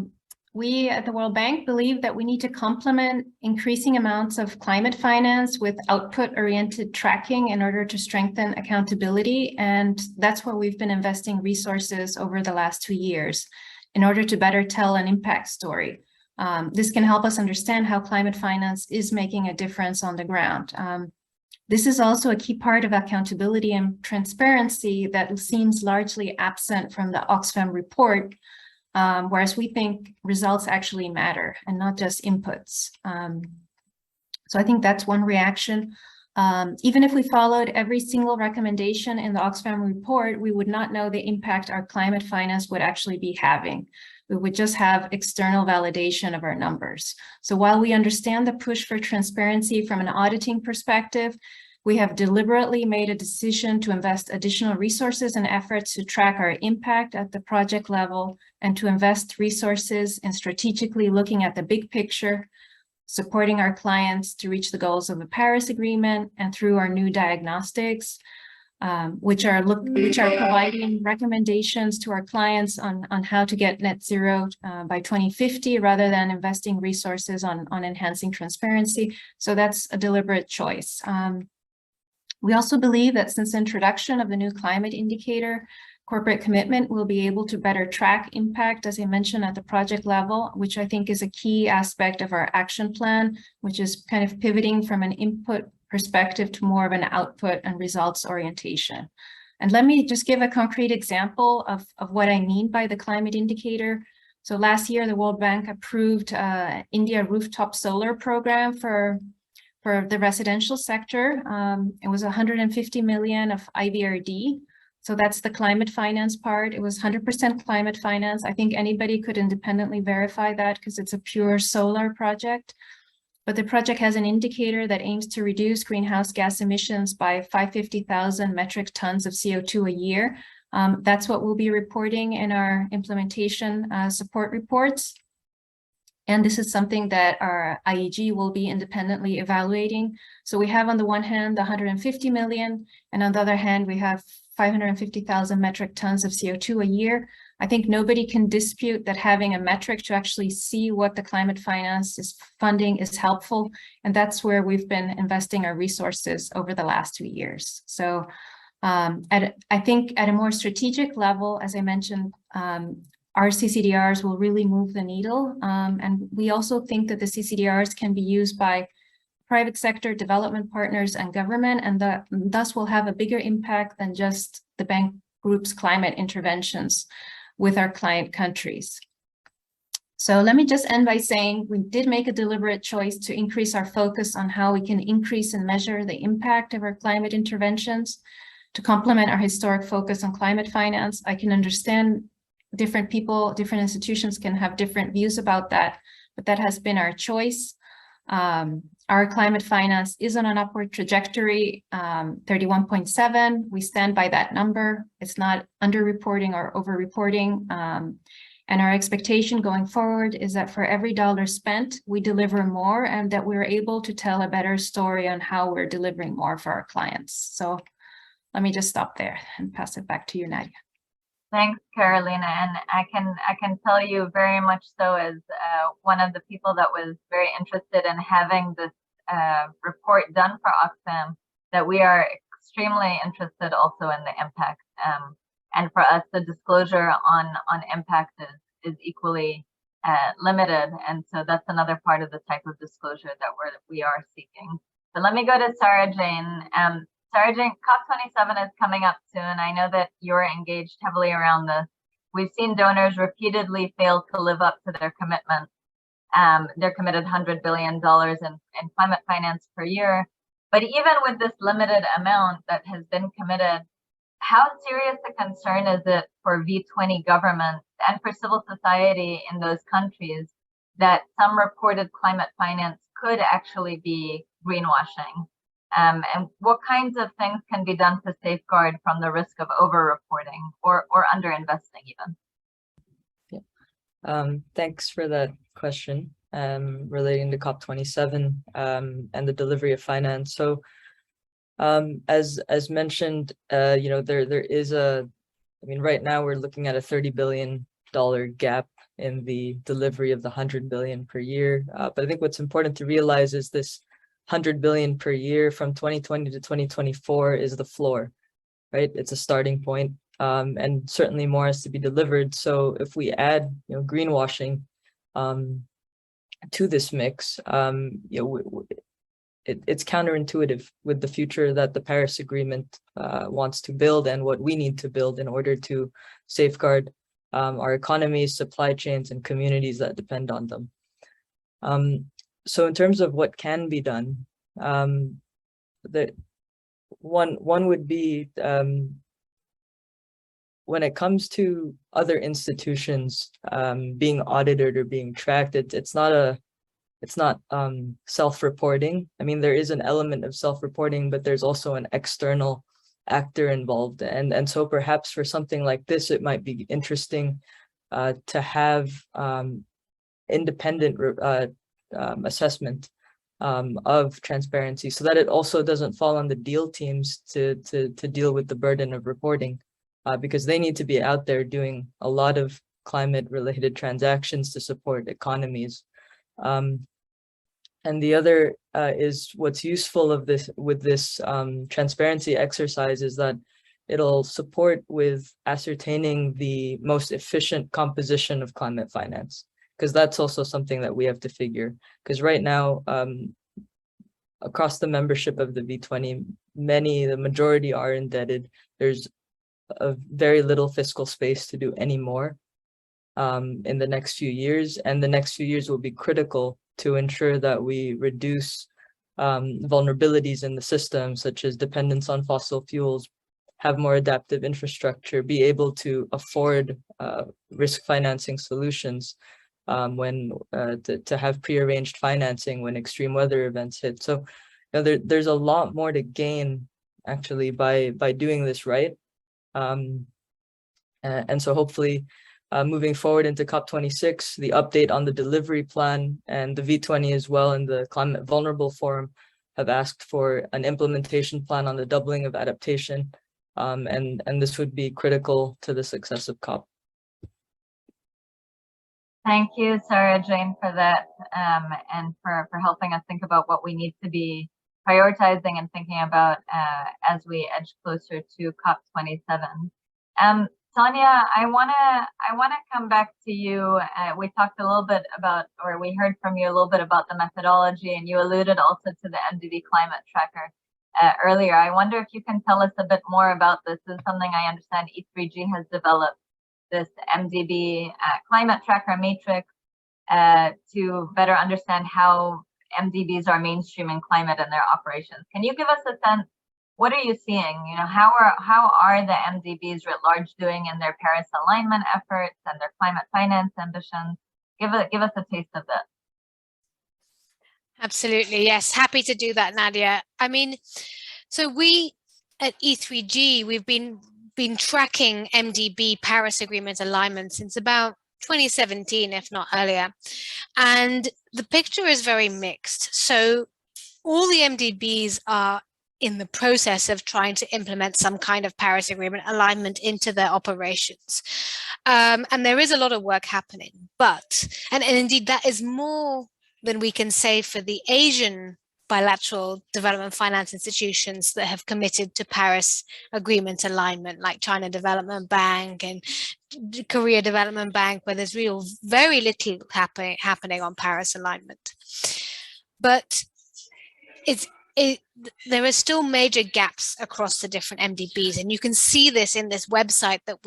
We at the World Bank believe that we need to complement increasing amounts of climate finance with output-oriented tracking in order to strengthen accountability. And that's where we've been investing resources over the last 2 years in order to better tell an impact story. This can help us understand how climate finance is making a difference on the ground. This is also a key part of accountability and transparency that seems largely absent from the Oxfam report, whereas we think results actually matter and not just inputs. So I think that's one reaction. Even if we followed every single recommendation in the Oxfam report, we would not know the impact our climate finance would actually be having. We would just have external validation of our numbers. So while we understand the push for transparency from an auditing perspective, we have deliberately made a decision to invest additional resources and efforts to track our impact at the project level and to invest resources in strategically looking at the big picture, supporting our clients to reach the goals of the Paris Agreement and through our new diagnostics, which are providing recommendations to our clients on how to get net zero by 2050 rather than investing resources on enhancing transparency. So that's a deliberate choice. We also believe that since the introduction of the new climate indicator, corporate commitment will be able to better track impact, as I mentioned, at the project level, which I think is a key aspect of our action plan, which is kind of pivoting from an input perspective to more of an output and results orientation. And let me just give a concrete example of what I mean by the climate indicator. So last year, the World Bank approved India rooftop solar program for the residential sector. It was 150 million of IVRD. So that's the climate finance part. It was 100% climate finance. I think anybody could independently verify that because it's a pure solar project. But the project has an indicator that aims to reduce greenhouse gas emissions by 550,000 metric tons of CO2 a year. That's what we'll be reporting in our implementation support reports. And this is something that our IEG will be independently evaluating. So we have on the one hand, the 150 million, and on the other hand, we have 550,000 metric tons of CO2 a year. I think nobody can dispute that having a metric to actually see what the climate finance is funding is helpful. And that's where we've been investing our resources over the last 2 years. So I think at a more strategic level, as I mentioned, our CCDRs will really move the needle. And we also think that the CCDRs can be used by private sector, development partners, and government, and that thus will have a bigger impact than just the bank group's climate interventions with our client countries. So let me just end by saying we did make a deliberate choice to increase our focus on how we can increase and measure the impact of our climate interventions to complement our historic focus on climate finance. I can understand different people, different institutions can have different views about that, but that has been our choice. Our climate finance is on an upward trajectory, 31.7. We stand by that number. It's not underreporting or overreporting. And our expectation going forward is that for every dollar spent, we deliver more and that we're able to tell a better story on how we're delivering more for our clients. So let me just stop there and pass it back to you, Nadia. Thanks, Carolina. And I can tell you very much so as one of the people that was very interested in having this report done for Oxfam, that we are extremely interested also in the impact. And for us, the disclosure on impact is equally limited. And so that's another part of the type of disclosure that we are seeking. But let me go to Sara Jane. Sara Jane, COP27 is coming up soon. I know that you're engaged heavily around this. We've seen donors repeatedly fail to live up to their commitments. They're committed $100 billion in climate finance per year. But even with this limited amount that has been committed, how serious a concern is it for V20 governments and for civil society in those countries that some reported climate finance could actually be greenwashing? And what kinds of things can be done to safeguard from the risk of over-reporting or under-investing even? Yeah. Thanks for that question relating to COP27 and the delivery of finance. So as mentioned, there is right now we're looking at a $30 billion gap in the delivery of the 100 billion per year. But I think what's important to realize is this 100 billion per year from 2020 to 2024 is the floor, right? It's a starting point, and certainly more has to be delivered. So if we add, greenwashing to this mix, it's counterintuitive with the future that the Paris Agreement wants to build and what we need to build in order to safeguard our economies, supply chains, and communities that depend on them. So in terms of what can be done, one would be when it comes to other institutions being audited or being tracked, it's not self-reporting. I mean, there is an element of self-reporting, but there's also an external actor involved. And so perhaps for something like this, it might be interesting to have independent assessment of transparency so that it also doesn't fall on the deal teams to deal with the burden of reporting, because they need to be out there doing a lot of climate-related transactions to support economies. And the other is what's useful with this transparency exercise is that it'll support with ascertaining the most efficient composition of climate finance, because that's also something that we have to figure. Because right now, across the membership of the V20, the majority are indebted. There's a very little fiscal space to do any more in the next few years, and the next few years will be critical to ensure that we reduce vulnerabilities in the system, such as dependence on fossil fuels, have more adaptive infrastructure, be able to afford risk financing solutions to have prearranged financing when extreme weather events hit. So there's a lot more to gain actually by doing this right. And so hopefully moving forward into COP26, the update on the delivery plan and the V20 as well in the Climate Vulnerable Forum have asked for an implementation plan on the doubling of adaptation. And this would be critical to the success of COP. Thank you, Sara Jane, for that and for helping us think about what we need to be prioritizing and thinking about as we edge closer to COP27. Sonia, I wanna come back to you. We talked a little bit about, or we heard from you a little bit about the methodology, and you alluded also to the Mdv Climate Tracker earlier. I wonder if you can tell us a bit more about this. This is something I understand E3G has developed, this Mdv Climate Tracker matrix, to better understand how MDBs are mainstreaming climate in their operations. Can you give us a sense? What are you seeing? You know, how are the MDBs writ large doing in their Paris alignment efforts and their climate finance ambitions? Give us a taste of that. Absolutely, yes. Happy to do that, Nadia. I mean, so we at E3G, we've been tracking MDB Paris Agreement alignment since about 2017, if not earlier. And the picture is very mixed. So all the MDBs are in the process of trying to implement some kind of Paris Agreement alignment into their operations. And there is a lot of work happening, but, and indeed that is more than we can say for the Asian bilateral development finance institutions that have committed to Paris Agreement alignment, like China Development Bank and Korea Development Bank, where there's very little happening on Paris alignment. But there are still major gaps across the different MDBs, and you can see this in this website that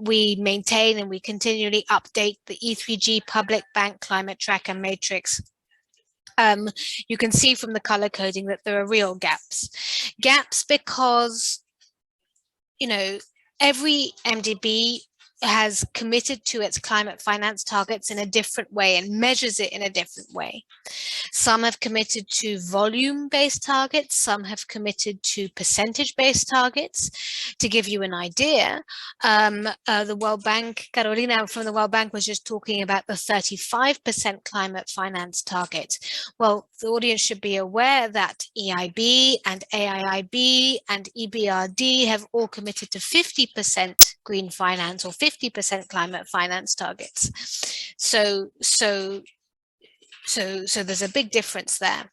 we maintain, and we continually update the E3G Public Bank Climate Tracker matrix. You can see from the color coding that there are real gaps because, you know, every MDB has committed to its climate finance targets in a different way and measures it in a different way. Some have committed to volume-based targets, some have committed to percentage-based targets. To give you an idea, the World Bank, Carolina from the World Bank was just talking about the 35% climate finance target. Well, the audience should be aware that EIB and AIIB and EBRD have all committed to 50% green finance or 50% climate finance targets. So there's a big difference there.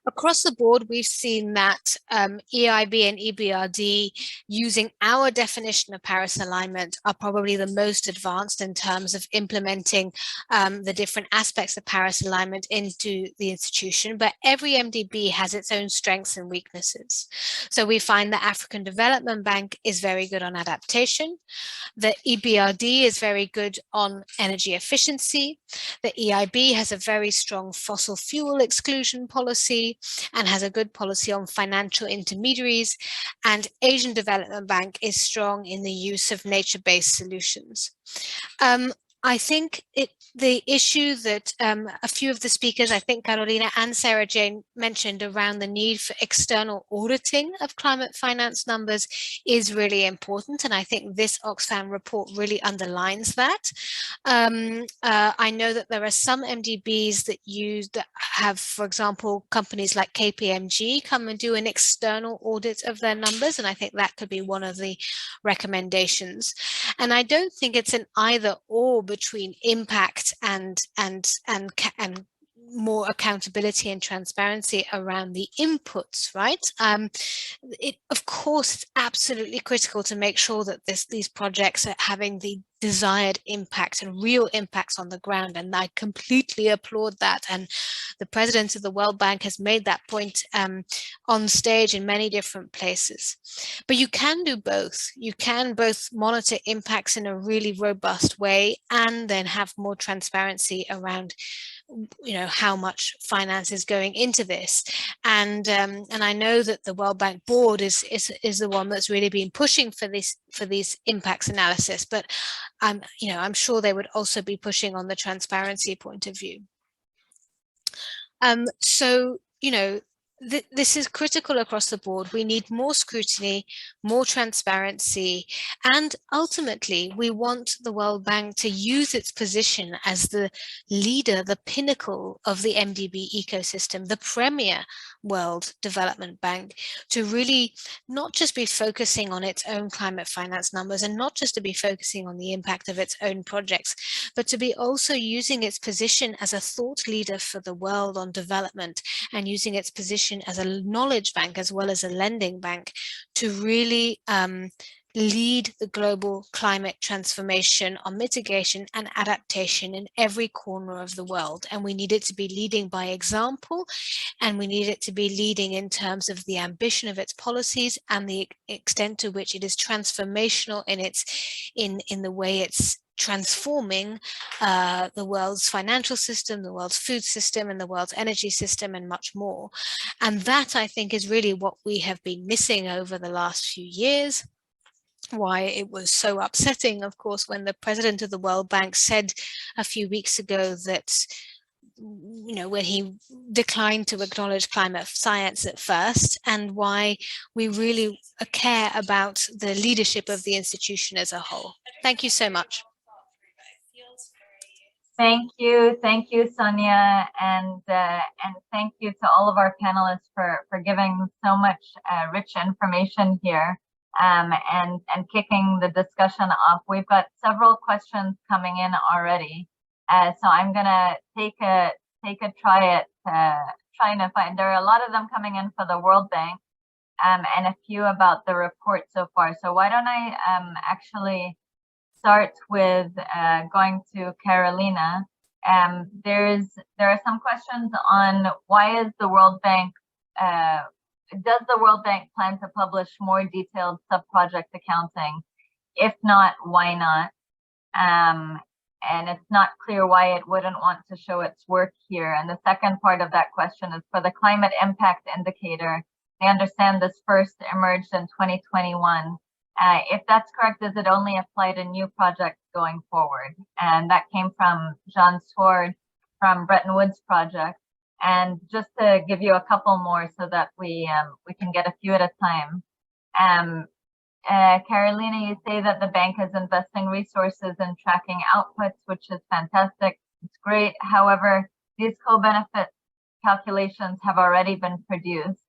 Across the board, we've seen that EIB and EBRD, using our definition of Paris alignment, are probably the most advanced in terms of implementing the different aspects of Paris alignment into the institution, but every MDB has its own strengths and weaknesses. So we find the African Development Bank is very good on adaptation. The EBRD is very good on energy efficiency. The EIB has a very strong fossil fuel exclusion policy and has a good policy on financial intermediaries, and Asian Development Bank is strong in the use of nature-based solutions. I think the issue that a few of the speakers, I think Carolina and Sara Jane, mentioned around the need for external auditing of climate finance numbers is really important. And I think this Oxfam report really underlines that. I know that there are some MDBs that have, for example, companies like KPMG come and do an external audit of their numbers. And I think that could be one of the recommendations. And I don't think it's an either or between impact and more accountability and transparency around the inputs, right? Of course, it's absolutely critical to make sure that these projects are having the desired impact and real impacts on the ground, and I completely applaud that. And the president of the World Bank has made that point on stage in many different places. But you can do both. You can both monitor impacts in a really robust way and then have more transparency around, you know, how much finance is going into this. And I know that the World Bank board is the one that's really been pushing for these impacts analysis, but I'm sure they would also be pushing on the transparency point of view. So, you know, this is critical across the board. We need more scrutiny, more transparency, and ultimately we want the World Bank to use its position as the leader, the pinnacle of the MDB ecosystem, the premier World Development Bank, to really not just be focusing on its own climate finance numbers and not just to be focusing on the impact of its own projects, but to be also using its position as a thought leader for the world on development and using its position as a knowledge bank as well as a lending bank to really lead the global climate transformation on mitigation and adaptation in every corner of the world. And we need it to be leading by example, and we need it to be leading in terms of the ambition of its policies and the extent to which it is transformational in the way it's transforming the world's financial system, the world's food system, and the world's energy system, and much more. And that, I think, is really what we have been missing over the last few years. Why it was so upsetting, of course, when the president of the World Bank said a few weeks ago that, you know, when he declined to acknowledge climate science at first, and why we really care about the leadership of the institution as a whole. Thank you so much. Thank you, Sonia, and thank you to all of our panelists for giving so much rich information here, and kicking the discussion off. We've got several questions coming in already, so I'm gonna take a try at trying to find. There are a lot of them coming in for the World Bank, and a few about the report so far. So why don't I actually start with going to Carolina. There are some questions on why is the World Bank, does the World Bank plan to publish more detailed sub-project accounting? If not, why not? And it's not clear why it wouldn't want to show its work here. And the second part of that question is for the climate impact indicator. I understand this first emerged in 2021. If that's correct, does it only apply to new projects going forward? And that came from Jean Sword from Bretton Woods Project. And just to give you a couple more so that we can get a few at a time. Carolina, you say that the bank is investing resources in tracking outputs, which is fantastic. It's great. However, these co-benefit calculations have already been produced.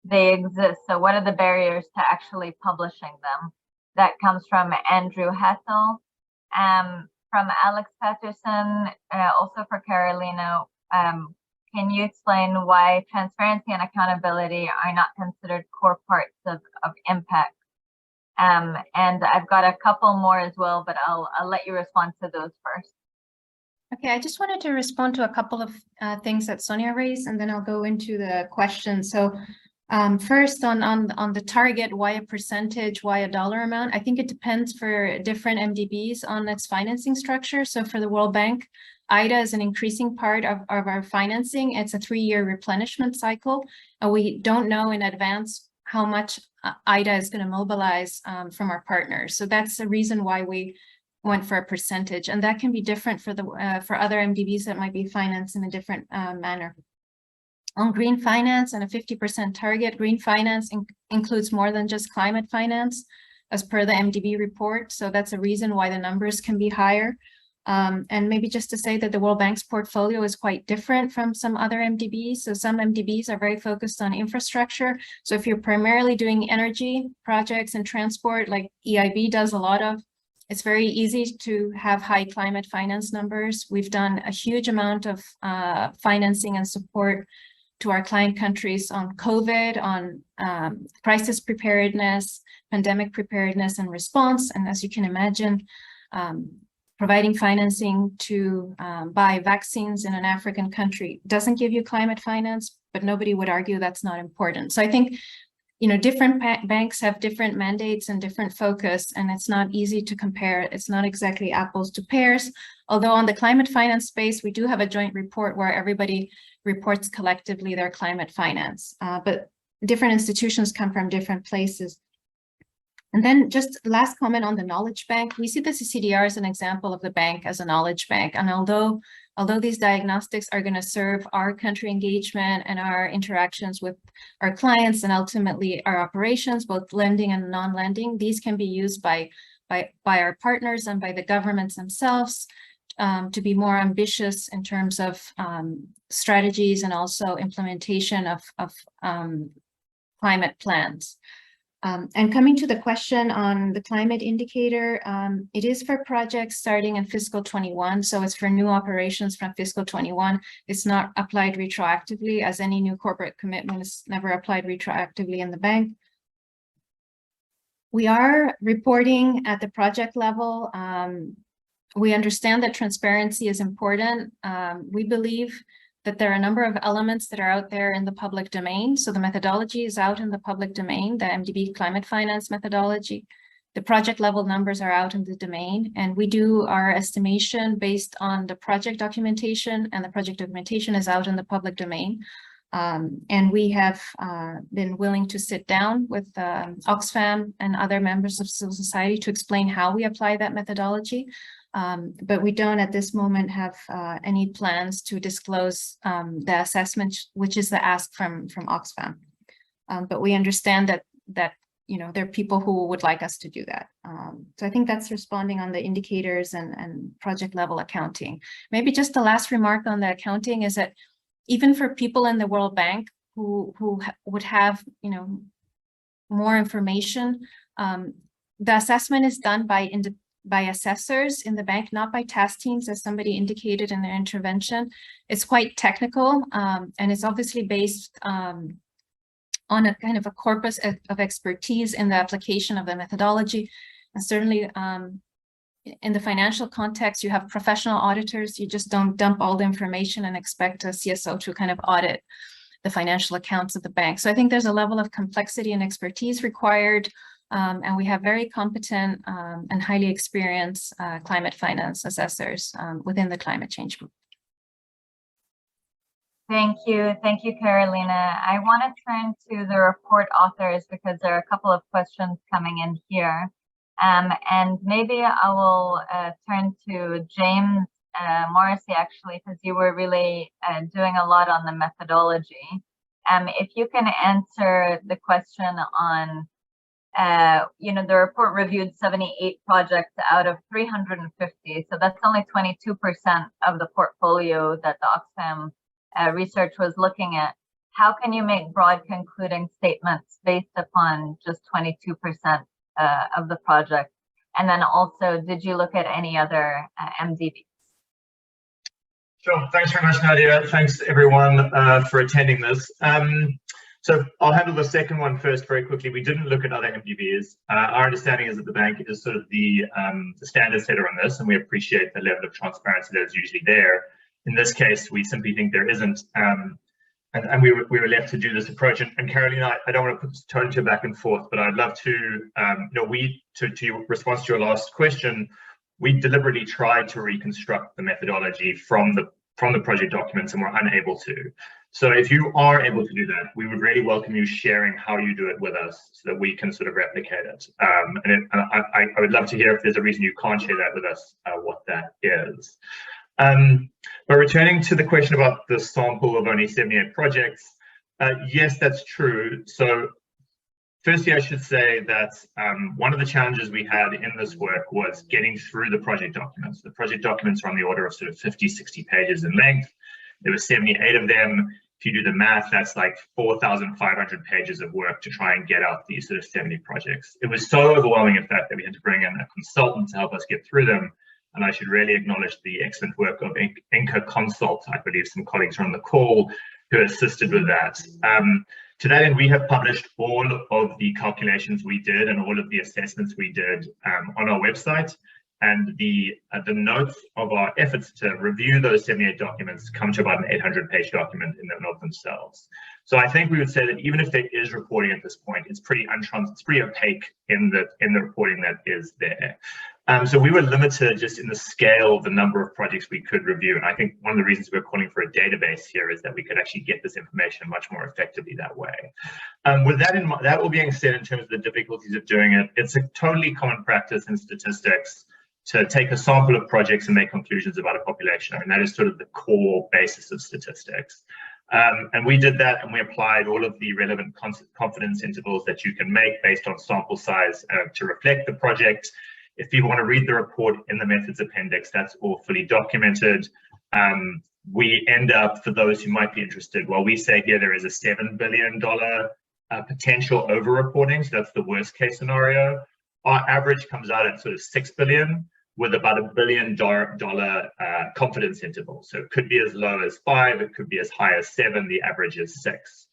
They exist. So what are the barriers to actually publishing them? That comes from Andrew Hassel. From Alex Patterson, also for Carolina, can you explain why transparency and accountability are not considered core parts of impact? And I've got a couple more as well, but I'll let you respond to those first. Okay, I just wanted to respond to a couple of things that Sonia raised, and then I'll go into the questions. So first on the target, why a percentage, why a dollar amount? I think it depends for different MDBs on its financing structure. So for the World Bank, IDA is an increasing part of our financing. It's a 3-year replenishment cycle. And we don't know in advance how much IDA is going to mobilize from our partners. So that's the reason why we went for a percentage. And that can be different for other MDBs that might be financed in a different manner. On green finance and a 50% target, green finance includes more than just climate finance as per the MDB report. So that's a reason why the numbers can be higher. And maybe just to say that the World Bank's portfolio is quite different from some other MDBs. So some MDBs are very focused on infrastructure. So if you're primarily doing energy projects and transport, like EIB does a lot of, it's very easy to have high climate finance numbers. We've done a huge amount of financing and support to our client countries on COVID, on crisis preparedness, pandemic preparedness and response. And as you can imagine, providing financing to buy vaccines in an African country doesn't give you climate finance, but nobody would argue that's not important. So I think, you know, different banks have different mandates and different focus, and it's not easy to compare. It's not exactly apples to pears. Although on the climate finance space, we do have a joint report where everybody reports collectively their climate finance, but different institutions come from different places. And then just last comment on the knowledge bank. We see the CCDR as an example of the bank as a knowledge bank. And although these diagnostics are going to serve our country engagement and our interactions with our clients and ultimately our operations, both lending and non-lending, these can be used by our partners and by the governments themselves to be more ambitious in terms of strategies and also implementation of climate plans. And coming to the question on the climate indicator, it is for projects starting in fiscal 21. So it's for new operations from fiscal 21. It's not applied retroactively, as any new corporate commitment is never applied retroactively in the bank. We are reporting at the project level. We understand that transparency is important. We believe that there are a number of elements that are out there in the public domain. So the methodology is out in the public domain, the Mdv Climate Finance methodology. The project level numbers are out in the domain, and we do our estimation based on the project documentation, and the project documentation is out in the public domain. And we have been willing to sit down with Oxfam and other members of civil society to explain how we apply that methodology. But we don't at this moment have any plans to disclose the assessment, which is the ask from Oxfam. But we understand that you know, there are people who would like us to do that. So I think that's responding on the indicators and project level accounting. Maybe just the last remark on the accounting is that even for people in the World Bank who would have, you know, more information, the assessment is done by assessors in the bank, not by task teams, as somebody indicated in their intervention. It's quite technical, and it's obviously based on a kind of a corpus of expertise in the application of the methodology. And certainly in the financial context, you have professional auditors. You just don't dump all the information and expect a CSO to kind of audit the financial accounts of the bank. So I think there's a level of complexity and expertise required. And we have very competent and highly experienced climate finance assessors within the climate change group. Thank you, Carolina. I want to turn to the report authors because there are a couple of questions coming in here. And maybe I will turn to James Morrissey, actually, because you were really doing a lot on the methodology. If you can answer the question on you know, the report reviewed 78 projects out of 350. So that's only 22% of the portfolio that the Oxfam research was looking at. How can you make broad concluding statements based upon just 22% of the project? And then also, did you look at any other MDVs? Sure. Thanks very much, Nadia. Thanks, everyone, for attending this. So I'll handle the second one first very quickly. We didn't look at other MDVs. Our understanding is that the bank is sort of the standard setter on this, and we appreciate the level of transparency that is usually there. In this case, we simply think there isn't, and we were left to do this approach. And Carolina, I don't want to turn to back and forth, but I'd love to, you know, to your response to your last question, we deliberately tried to reconstruct the methodology from the project documents, and we're unable to. So if you are able to do that, we would really welcome you sharing how you do it with us so that we can sort of replicate it. And I would love to hear if there's a reason you can't share that with us, what that is. But returning to the question about the sample of only 78 projects, yes, that's true. So firstly, I should say that one of the challenges we had in this work was getting through the project documents. The project documents are on the order of sort of 50, 60 pages in length. There were 78 of them. If you do the math, that's like 4,500 pages of work to try and get out these sort of 70 projects. It was so overwhelming, in fact, that we had to bring in a consultant to help us get through them. And I should really acknowledge the excellent work of Inca Consult. I believe some colleagues are on the call who assisted with that. To that end, we have published all of the calculations we did and all of the assessments we did on our website. and the notes of our efforts to review those 78 documents come to about an 800-page document in and of themselves. So I think we would say that even if there is reporting at this point, it's pretty opaque in the reporting that is there. So we were limited just in the scale of the number of projects we could review. And I think one of the reasons we're calling for a database here is that we could actually get this information much more effectively that way. With that in mind, that all being said, in terms of the difficulties of doing it, it's a totally common practice in statistics to take a sample of projects and make conclusions about a population. I mean, that is sort of the core basis of statistics. And we did that, and we applied all of the relevant confidence intervals that you can make based on sample size to reflect the project. If you want to read the report in the methods appendix, that's all fully documented. We end up, for those who might be interested, while we say here there is a $7 billion potential over-reporting, so that's the worst case scenario, our average comes out at sort of $6 billion with about $1 billion confidence interval. So it could be as low as 5, it could be as high as 7, the average is 6.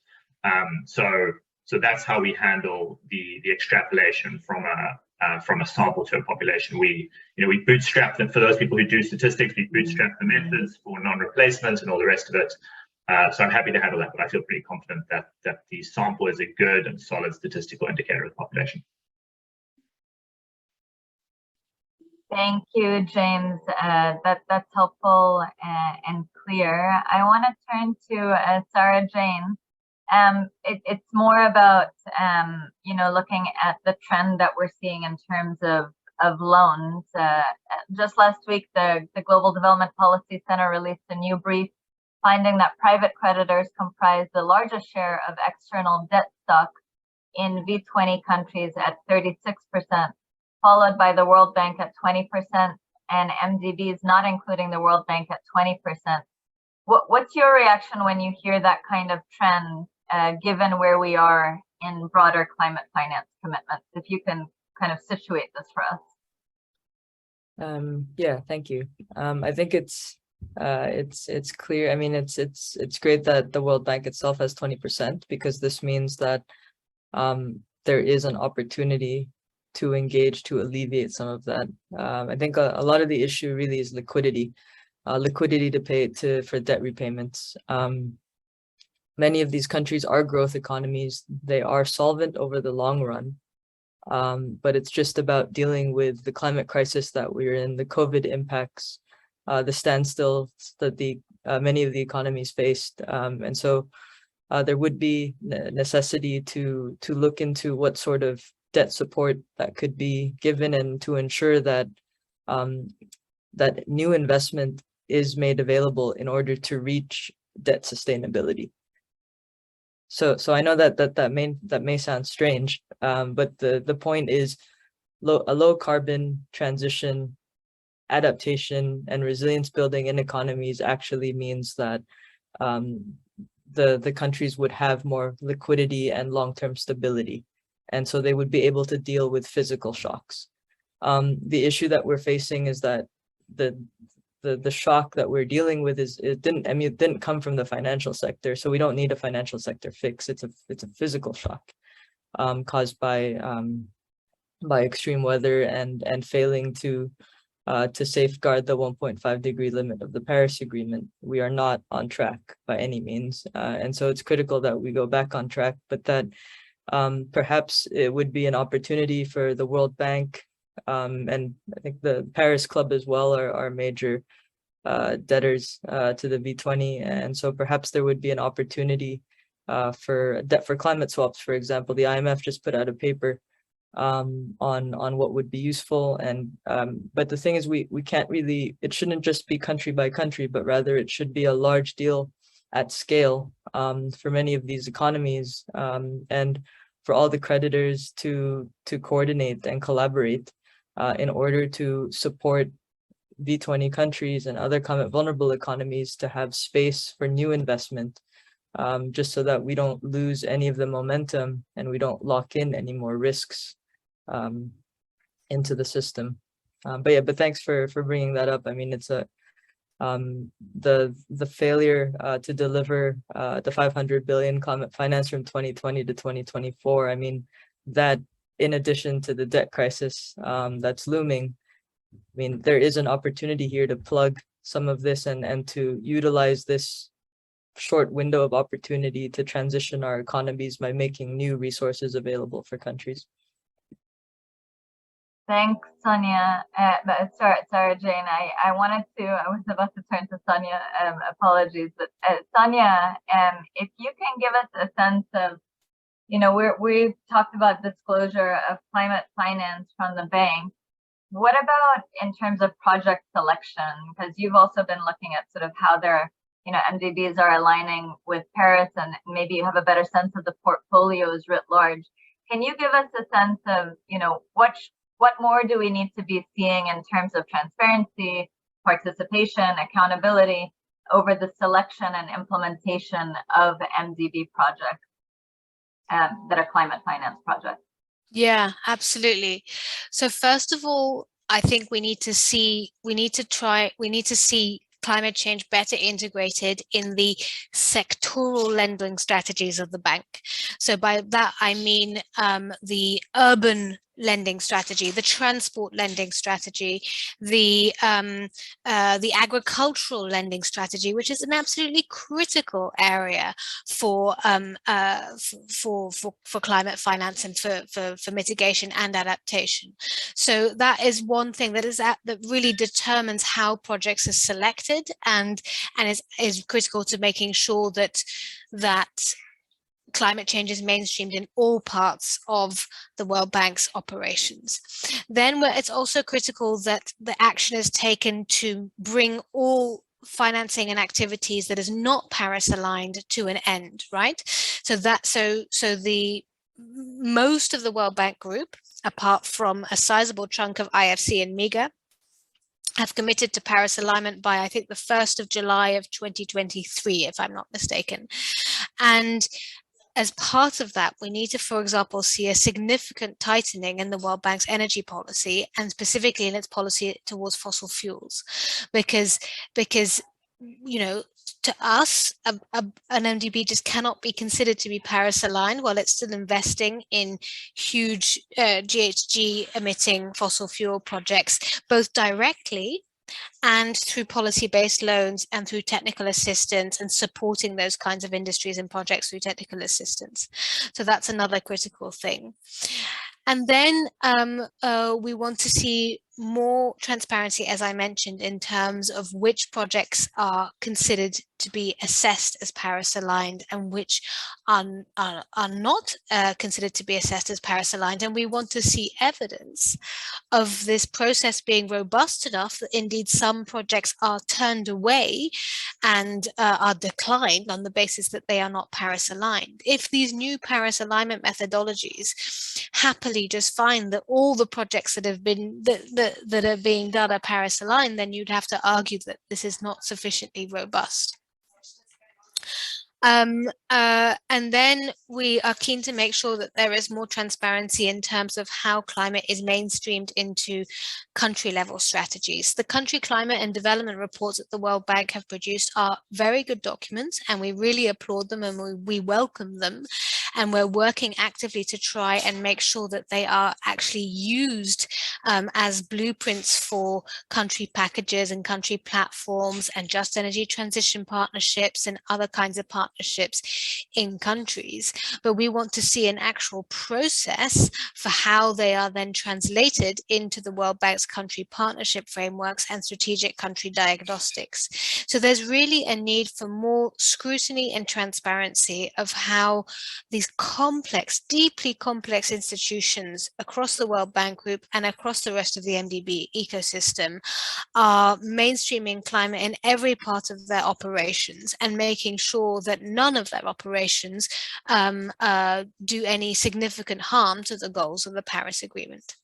So that's how we handle the extrapolation from a sample to a population. We bootstrap them. For those people who do statistics, we bootstrap the methods for non-replacement and all the rest of it. So I'm happy to handle that, but I feel pretty confident that the sample is a good and solid statistical indicator of the population. Thank you, James. That's helpful and clear. I want to turn to Sara Jane. It's more about looking at the trend that we're seeing in terms of loans. Just last week, the Global Development Policy Center released a new brief finding that private creditors comprise the largest share of external debt stock in V20 countries at 36%, followed by the World Bank at 20%, and MDBs not including the World Bank at 20%. What's your reaction when you hear that kind of trend, given where we are in broader climate finance commitments? If you can kind of situate this for us. Yeah, thank you. I think it's clear. I mean, it's great that the World Bank itself has 20%, because this means that there is an opportunity to engage to alleviate some of that. I think a lot of the issue really is liquidity to pay for debt repayments. Many of these countries are growth economies. They are solvent over the long run, but it's just about dealing with the climate crisis that we're in, the COVID impacts, the standstill that many of the economies faced, and so there would be necessity to look into what sort of debt support that could be given, and to ensure that that new investment is made available in order to reach debt sustainability. So I know that may sound strange, but the point is a low carbon transition, adaptation, and resilience building in economies actually means that the countries would have more liquidity and long-term stability. And so they would be able to deal with physical shocks. The issue that we're facing is that the shock that we're dealing with it didn't come from the financial sector, so we don't need a financial sector fix. It's a physical shock caused by extreme weather and failing to safeguard the 1.5 degree limit of the Paris Agreement. We are not on track by any means, and so it's critical that we go back on track, but that perhaps it would be an opportunity for the World Bank, and I think the Paris Club as well are major debtors to the V20, and so perhaps there would be an opportunity for debt for climate swaps. For example, the IMF just put out a paper on what would be useful, and but the thing is, we can't really, it shouldn't just be country by country, but rather it should be a large deal at scale for many of these economies, and for all the creditors to coordinate and collaborate in order to support V20 countries and other climate vulnerable economies to have space for new investment, just so that we don't lose any of the momentum and we don't lock in any more risks into the system. But thanks for bringing that up. I mean, it's the failure to deliver the 500 billion climate finance from 2020 to 2024. I mean, that in addition to the debt crisis that's looming, I mean, there is an opportunity here to plug some of this and to utilize this short window of opportunity to transition our economies by making new resources available for countries. Thanks, Sonia. Sarah Jane, I was about to turn to Sonia, apologies, but Sonia, if you can give us a sense of, we've talked about disclosure of climate finance from the bank. What about in terms of project selection? Because you've also been looking at sort of how their, MDBs are aligning with Paris, and maybe you have a better sense of the portfolios writ large. Can you give us a sense of, what more do we need to be seeing in terms of transparency, participation, accountability over the selection and implementation of MDB projects that are climate finance projects? Yeah, absolutely. So first of all, I think we need to see climate change better integrated in the sectoral lending strategies of the bank. So by that, I mean the urban lending strategy, the transport lending strategy, the agricultural lending strategy, which is an absolutely critical area for climate finance and for mitigation and adaptation. So that is one thing that really determines how projects are selected and is critical to making sure that climate change is mainstreamed in all parts of the World Bank's operations. Then it's also critical that the action is taken to bring all financing and activities that is not Paris aligned to an end, right? So the most of the World Bank group, apart from a sizable chunk of IFC and MIGA, have committed to Paris alignment by, I think, the 1st of July of 2023, if I'm not mistaken. And as part of that, we need to, for example, see a significant tightening in the World Bank's energy policy, and specifically in its policy towards fossil fuels, because to us, an MDB just cannot be considered to be Paris aligned while it's still investing in huge GHG emitting fossil fuel projects, both directly and through policy-based loans and through technical assistance and supporting those kinds of industries and projects through technical assistance. So that's another critical thing. And then we want to see more transparency, as I mentioned, in terms of which projects are considered to be assessed as Paris aligned and which are not considered to be assessed as Paris aligned. And we want to see evidence of this process being robust enough that indeed some projects are turned away and are declined on the basis that they are not Paris aligned. If these new Paris alignment methodologies happily just find that all the projects that have been that are being done are Paris aligned, then you'd have to argue that this is not sufficiently robust. And then we are keen to make sure that there is more transparency in terms of how climate is mainstreamed into country level strategies. The country climate and development reports that the World Bank have produced are very good documents, and we really applaud them and we welcome them. And we're working actively to try and make sure that they are actually used as blueprints for country packages and country platforms and just energy transition partnerships and other kinds of partnerships in countries. But we want to see an actual process for how they are then translated into the World Bank's country partnership frameworks and strategic country diagnostics. So there's really a need for more scrutiny and transparency of how these complex, deeply complex institutions across the World Bank Group and across the rest of the MDB ecosystem are mainstreaming climate in every part of their operations and making sure that none of their operations do any significant harm to the goals of the Paris Agreement.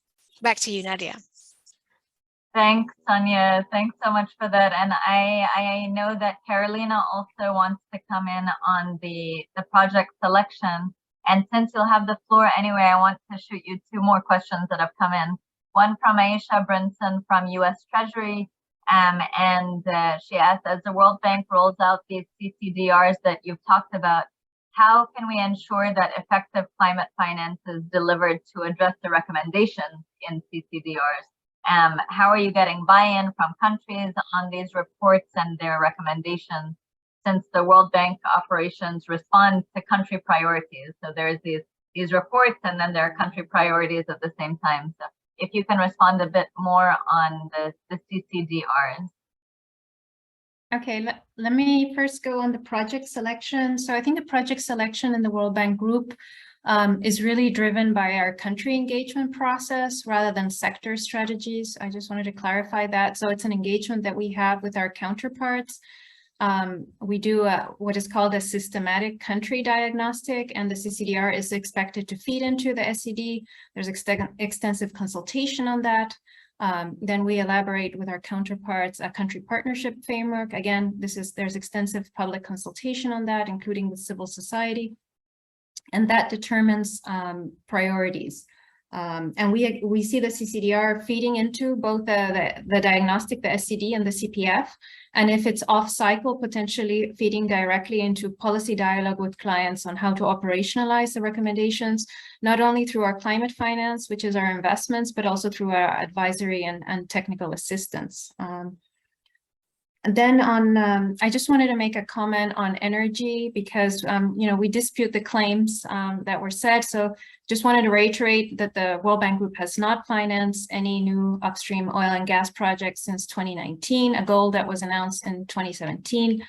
Back to you, Nadia. Thanks, Sonia. Thanks so much for that. And I know that Carolina also wants to come in on the project selection. And since you'll have the floor anyway, I want to shoot you two more questions that have come in. One from Aisha Brinson from US Treasury. And she asked, as the World Bank rolls out these CCDRs that you've talked about, how can we ensure that effective climate finance is delivered to address the recommendations in CCDRs? How are you getting buy-in from countries on these reports and their recommendations, since the World Bank operations respond to country priorities? So there's these reports, and then there are country priorities at the same time. So if you can respond a bit more on the CCDRs. Okay, let me first go on the project selection. So I think the project selection in the World Bank Group is really driven by our country engagement process rather than sector strategies. I just wanted to clarify that. So it's an engagement that we have with our counterparts. We do what is called a systematic country diagnostic, and the CCDR is expected to feed into the SED. There's extensive consultation on that. Then we elaborate with our counterparts a country partnership framework. Again, there's extensive public consultation on that, including with civil society, and that determines priorities. And we see the CCDR feeding into both the diagnostic, the SCD, and the CPF. And if it's off cycle, potentially feeding directly into policy dialogue with clients on how to operationalize the recommendations, not only through our climate finance, which is our investments, but also through our advisory and technical assistance. And then on, I just wanted to make a comment on energy because, you know, we dispute the claims that were said. So just wanted to reiterate that the World Bank Group has not financed any new upstream oil and gas projects since 2019, a goal that was announced in 2017.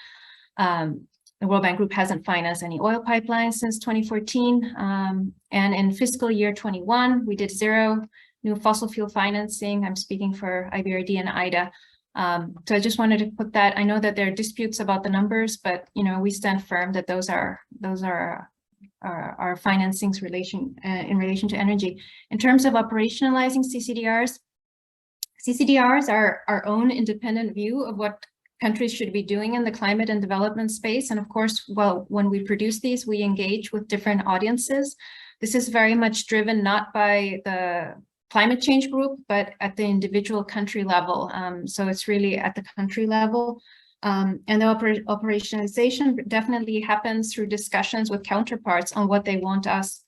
The World Bank Group hasn't financed any oil pipelines since 2014. And in fiscal year 21, we did 0 new fossil fuel financing. I'm speaking for IBRD and IDA. So I just wanted to put that. I know that there are disputes about the numbers, but you know, we stand firm that those are our financings in relation to energy. In terms of operationalizing CCDRs are our own independent view of what countries should be doing in the climate and development space. And of course, well, when we produce these, we engage with different audiences. This is very much driven not by the climate change group, but at the individual country level. So it's really at the country level. And the operationalization definitely happens through discussions with counterparts on what they want us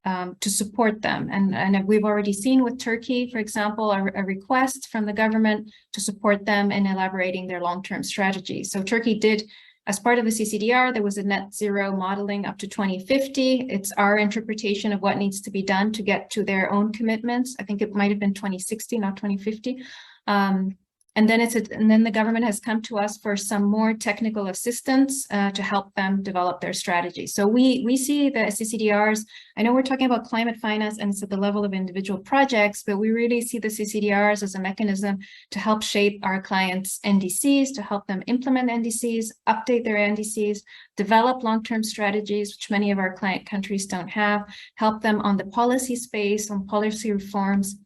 to support them. And we've already seen with Turkey, for example, a request from the government to support them in elaborating their long-term strategy. So Turkey did, as part of the CCDR, there was a net zero modeling up to 2050. It's our interpretation of what needs to be done to get to their own commitments. I think it might have been 2060, not 2050. And then the government has come to us for some more technical assistance to help them develop their strategy. So we see the CCDRs. I know we're talking about climate finance and it's at the level of individual projects, but we really see the CCDRs as a mechanism to help shape our clients' NDCs, to help them implement NDCs, update their NDCs, develop long-term strategies, which many of our client countries don't have, help them on the policy space, on policy reforms.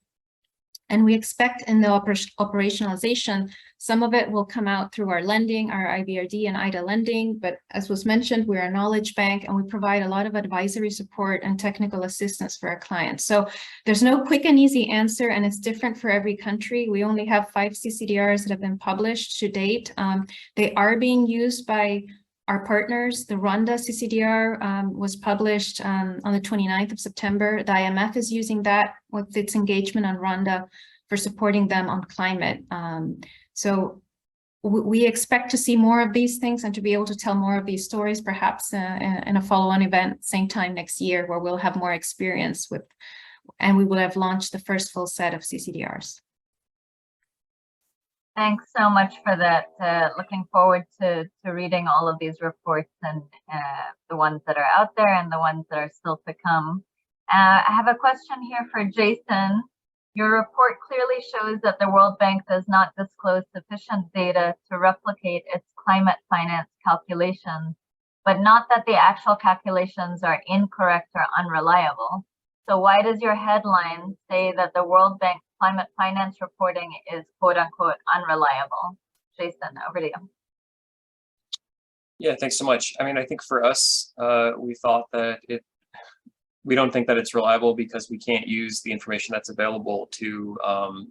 And we expect in the operationalization, some of it will come out through our lending, our IBRD and IDA lending. But as was mentioned, we're a knowledge bank and we provide a lot of advisory support and technical assistance for our clients. So there's no quick and easy answer, and it's different for every country. We only have 5 CCDRs that have been published to date. They are being used by our partners. The Rwanda CCDR was published on the 29th of September. The IMF is using that with its engagement on Rwanda for supporting them on climate. So we expect to see more of these things and to be able to tell more of these stories, perhaps in a follow-on event same time next year, where we'll have more experience with, and we will have launched the first full set of CCDRs. Thanks so much for that. Looking forward to reading all of these reports, and the ones that are out there and the ones that are still to come. I have a question here for Jason. Your report clearly shows that the World Bank does not disclose sufficient data to replicate its climate finance calculations, but not that the actual calculations are incorrect or unreliable. So why does your headline say that the World Bank climate finance reporting is quote unquote unreliable? Jason, over to you. Yeah, thanks so much. I mean, I think for us, we thought that we don't think that it's reliable because we can't use the information that's available to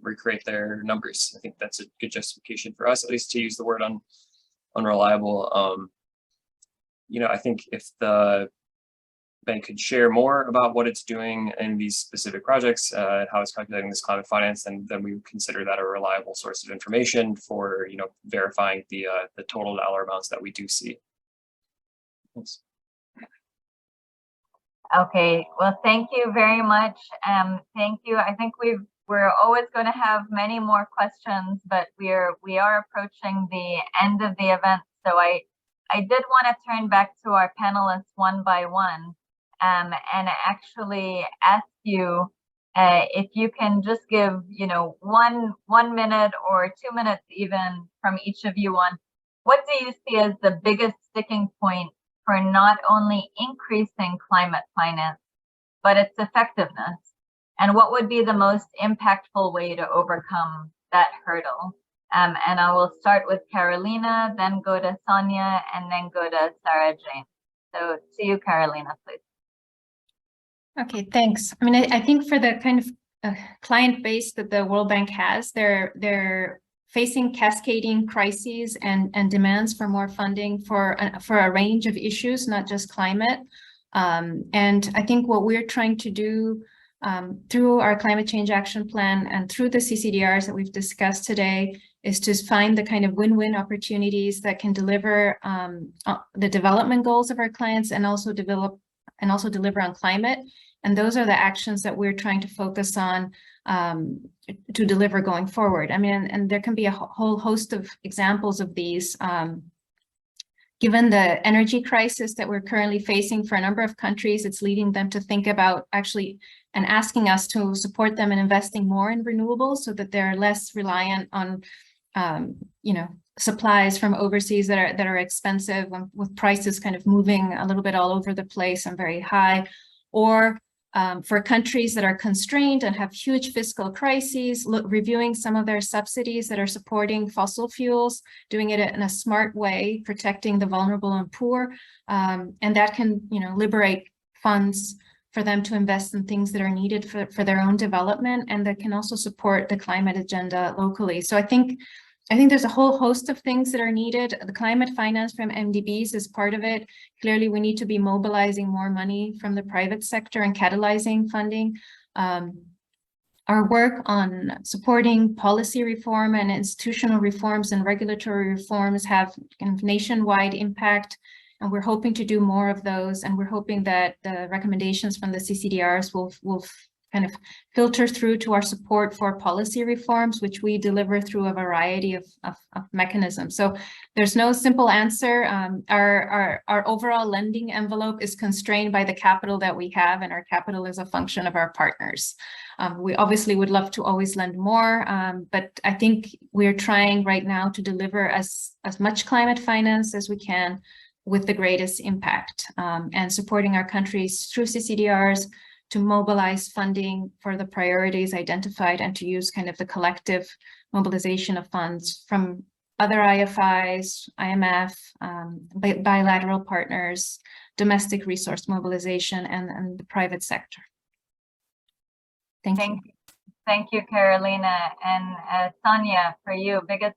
recreate their numbers. I think that's a good justification for us, at least, to use the word unreliable. You know, I think if bank could share more about what it's doing in these specific projects, how it's calculating this climate finance, then we would consider that a reliable source of information for, you know, verifying the total dollar amounts that we do see. Thanks. Okay, well, thank you very much. Thank you. I think we're always going to have many more questions, but we are approaching the end of the event. So I did want to turn back to our panelists one by one, and actually ask you if you can just give, you know, one minute or 2 minutes even from each of you on what do you see as the biggest sticking point for not only increasing climate finance, but its effectiveness? And what would be the most impactful way to overcome that hurdle? And I will start with Carolina, then go to Sonia, and then go to Sara Jane. So to you, Carolina, please. Okay, thanks. I mean, I think for the kind of client base that the World Bank has, they're facing cascading crises and demands for more funding for a range of issues, not just climate. And I think what we're trying to do through our climate change action plan and through the CCDRs that we've discussed today is to find the kind of win-win opportunities that can deliver the development goals of our clients and also deliver on climate. And those are the actions that we're trying to focus on to deliver going forward. I mean, and there can be a whole host of examples of these. Given the energy crisis that we're currently facing for a number of countries, it's leading them to think about actually and asking us to support them in investing more in renewables so that they're less reliant on, you know, supplies from overseas that are expensive, with prices kind of moving a little bit all over the place and very high, or for countries that are constrained and have huge fiscal crises, reviewing some of their subsidies that are supporting fossil fuels, doing it in a smart way, protecting the vulnerable and poor, and that can, you know, liberate funds for them to invest in things that are needed for their own development, and that can also support the climate agenda locally. So I think there's a whole host of things that are needed. The climate finance from MDBs is part of it. Clearly, we need to be mobilizing more money from the private sector and catalyzing funding. Our work on supporting policy reform and institutional reforms and regulatory reforms have kind of nationwide impact, and we're hoping to do more of those. And we're hoping that the recommendations from the CCDRs will kind of filter through to our support for policy reforms, which we deliver through a variety of mechanisms. So there's no simple answer. Our overall lending envelope is constrained by the capital that we have, and our capital is a function of our partners. We obviously would love to always lend more, but I think we're trying right now to deliver as much climate finance as we can with the greatest impact, and supporting our countries through CCDRs to mobilize funding for the priorities identified and to use kind of the collective mobilization of funds from other IFIs, IMF, bilateral partners, domestic resource mobilization, and the private sector. Thank you. Thank you, Carolina. And Sonia, for you, biggest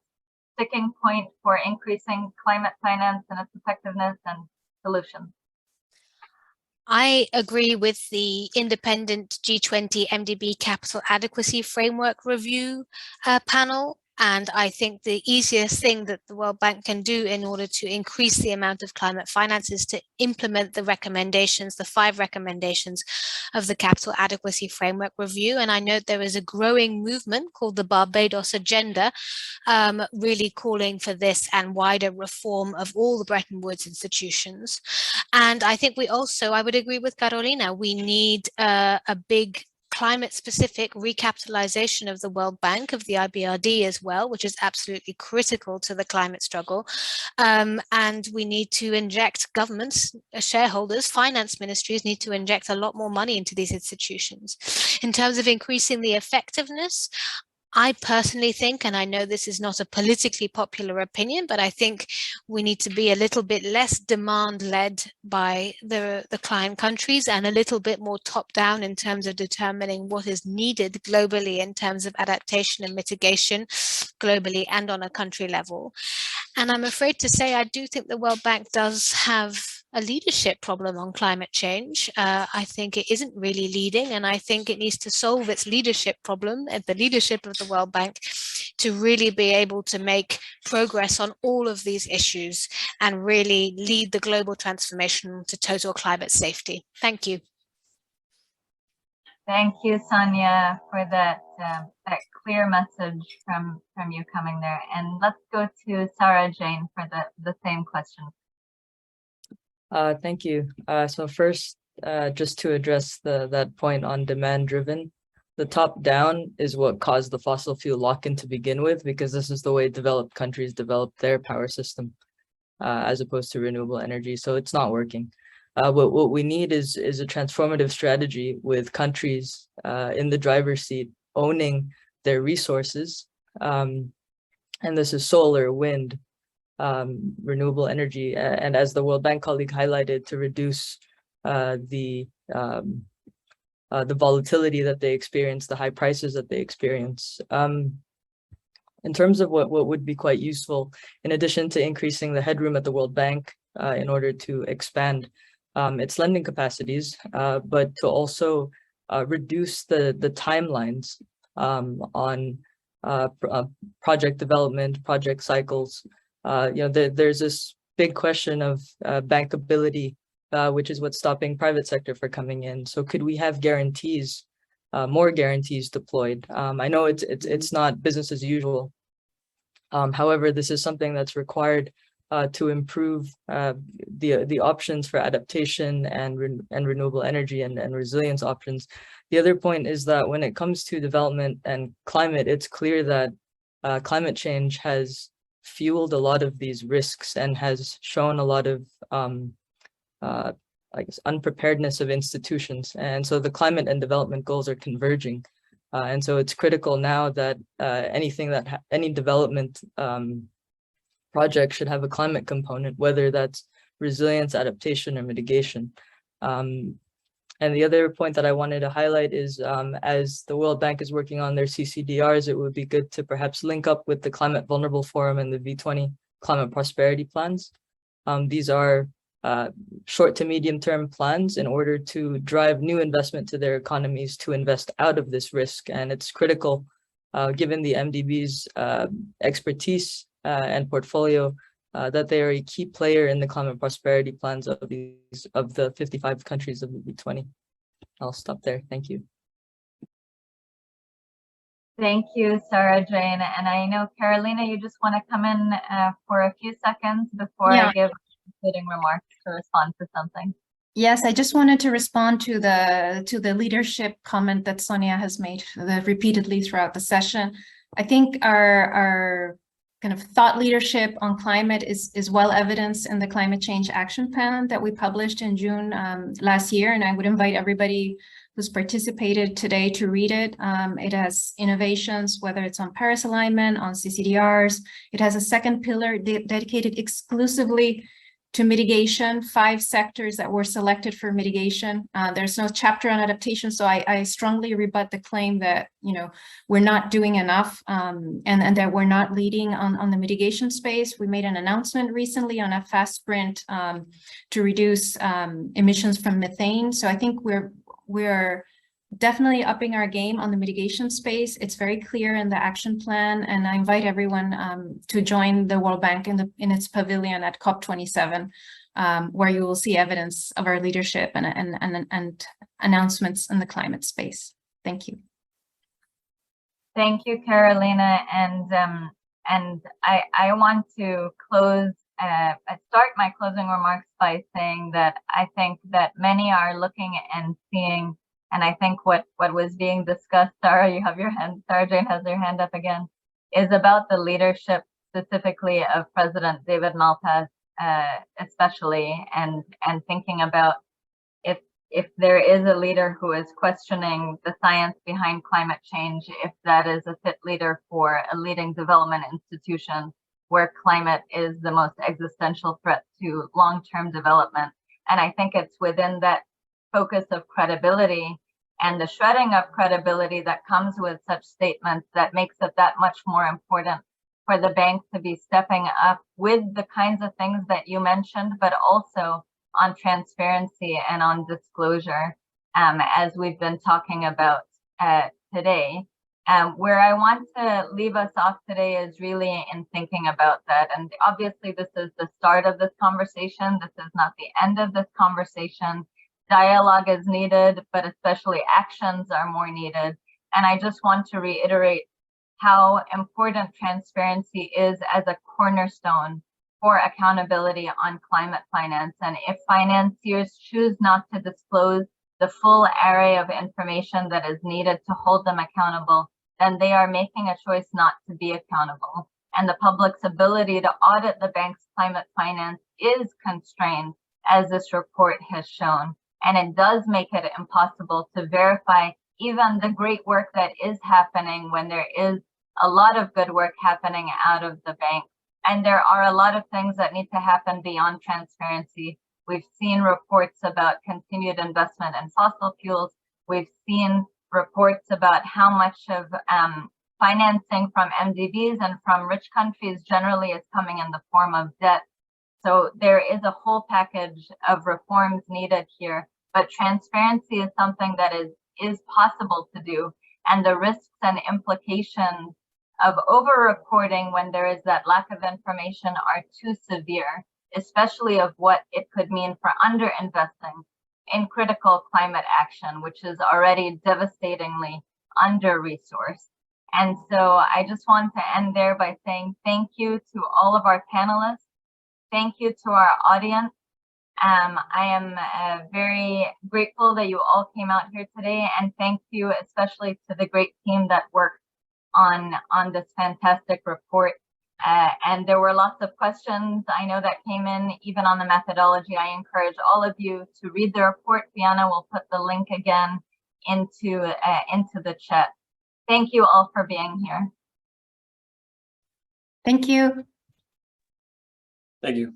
sticking point for increasing climate finance and its effectiveness and solutions? I agree with the independent G20 MDB Capital Adequacy Framework Review panel. And I think the easiest thing that the World Bank can do in order to increase the amount of climate finance is to implement the recommendations, the 5 recommendations of the Capital Adequacy Framework Review. And I know there is a growing movement called the Barbados Agenda, really calling for this and wider reform of all the Bretton Woods institutions. And I think we also, I would agree with Carolina, we need a big climate-specific recapitalization of the World Bank, of the IBRD as well, which is absolutely critical to the climate struggle. And we need to inject governments, shareholders, finance ministries need to inject a lot more money into these institutions. In terms of increasing the effectiveness, I personally think, and I know this is not a politically popular opinion, but I think we need to be a little bit less demand-led by the client countries and a little bit more top-down in terms of determining what is needed globally in terms of adaptation and mitigation globally and on a country level. And I'm afraid to say I do think the World Bank does have a leadership problem on climate change. I think it isn't really leading, and I think it needs to solve its leadership problem at the leadership of the World Bank to really be able to make progress on all of these issues and really lead the global transformation to total climate safety. Thank you. Thank you, Sonia, for that clear message from you coming there. And let's go to Sara Jane for the same question. Thank you. So first, just to address that point on demand driven, the top down is what caused the fossil fuel lock-in to begin with, because this is the way developed countries develop their power system, as opposed to renewable energy. So it's not working. What we need is a transformative strategy with countries in the driver's seat owning their resources. And this is solar, wind, renewable energy, and as the World Bank colleague highlighted, to reduce the volatility that they experience, the high prices that they experience. In terms of what would be quite useful, in addition to increasing the headroom at the World Bank in order to expand its lending capacities, but to also reduce the timelines on project development, project cycles. There's this big question of bankability, which is what's stopping private sector for coming in. So could we have guarantees, more guarantees deployed? I know it's not business as usual. However, this is something that's required to improve the options for adaptation and renewable energy and resilience options. The other point is that when it comes to development and climate, it's clear that climate change has fueled a lot of these risks and has shown a lot of I guess unpreparedness of institutions. And so the climate and development goals are converging. And so it's critical now that any development project should have a climate component, whether that's resilience, adaptation, or mitigation. And the other point that I wanted to highlight is as the World Bank is working on their CCDRs, it would be good to perhaps link up with the Climate Vulnerable Forum and the V20 Climate Prosperity Plans. These are short to medium term plans in order to drive new investment to their economies to invest out of this risk. And it's critical, given the MDB's expertise and portfolio, that they are a key player in the climate prosperity plans of the 55 countries of the V20. I'll stop there. Thank you. Thank you, Sara Jane. And I know, Carolina, you just want to come in for a few seconds before I give concluding remarks to respond to something. Yes, I just wanted to respond to the leadership comment that Sonia has made repeatedly throughout the session. I think our kind of thought leadership on climate is well evidenced in the Climate Change Action Plan that we published in June last year, and I would invite everybody who's participated today to read it. It has innovations, whether it's on Paris alignment, on CCDRs. It has a second pillar dedicated exclusively to mitigation, 5 sectors that were selected for mitigation. There's no chapter on adaptation, so I strongly rebut the claim that we're not doing enough and that we're not leading on the mitigation space. We made an announcement recently on a fast sprint to reduce emissions from methane. So I think we're definitely upping our game on the mitigation space. It's very clear in the action plan, and I invite everyone to join the World Bank in its pavilion at COP27, where you will see evidence of our leadership and announcements in the climate space. Thank you. Thank you, Carolina. And I want to start my closing remarks by saying that I think that many are looking and seeing. And I think what was being discussed, Sara, you have your hand, Sara Jane has her hand up again, is about the leadership specifically of President David Malpass, especially, and thinking about if there is a leader who is questioning the science behind climate change, if that is a fit leader for a leading development institution where climate is the most existential threat to long-term development. And I think it's within that focus of credibility and the shredding of credibility that comes with such statements that makes it that much more important for the bank to be stepping up with the kinds of things that you mentioned, but also on transparency and on disclosure, as we've been talking about today. Where I want to leave us off today is really in thinking about that. And obviously, this is the start of this conversation. This is not the end of this conversation. Dialogue is needed, but especially actions are more needed. And I just want to reiterate how important transparency is as a cornerstone for accountability on climate finance. And if financiers choose not to disclose the full array of information that is needed to hold them accountable, then they are making a choice not to be accountable. And the public's ability to audit the bank's climate finance is constrained, as this report has shown. And it does make it impossible to verify even the great work that is happening when there is a lot of good work happening out of the bank. And there are a lot of things that need to happen beyond transparency. We've seen reports about continued investment in fossil fuels. We've seen reports about how much of financing from MDBs and from rich countries generally is coming in the form of debt. So there is a whole package of reforms needed here, but transparency is something that is possible to do. And the risks and implications of over-reporting when there is that lack of information are too severe, especially of what it could mean for under-investing in critical climate action, which is already devastatingly under-resourced. And so I just want to end there by saying thank you to all of our panelists. Thank you to our audience. I am very grateful that you all came out here today, and thank you especially to the great team that worked on this fantastic report. And there were lots of questions I know that came in even on the methodology. I encourage all of you to read the report. Fiona will put the link again into the chat. Thank you all for being here. Thank you. Thank you.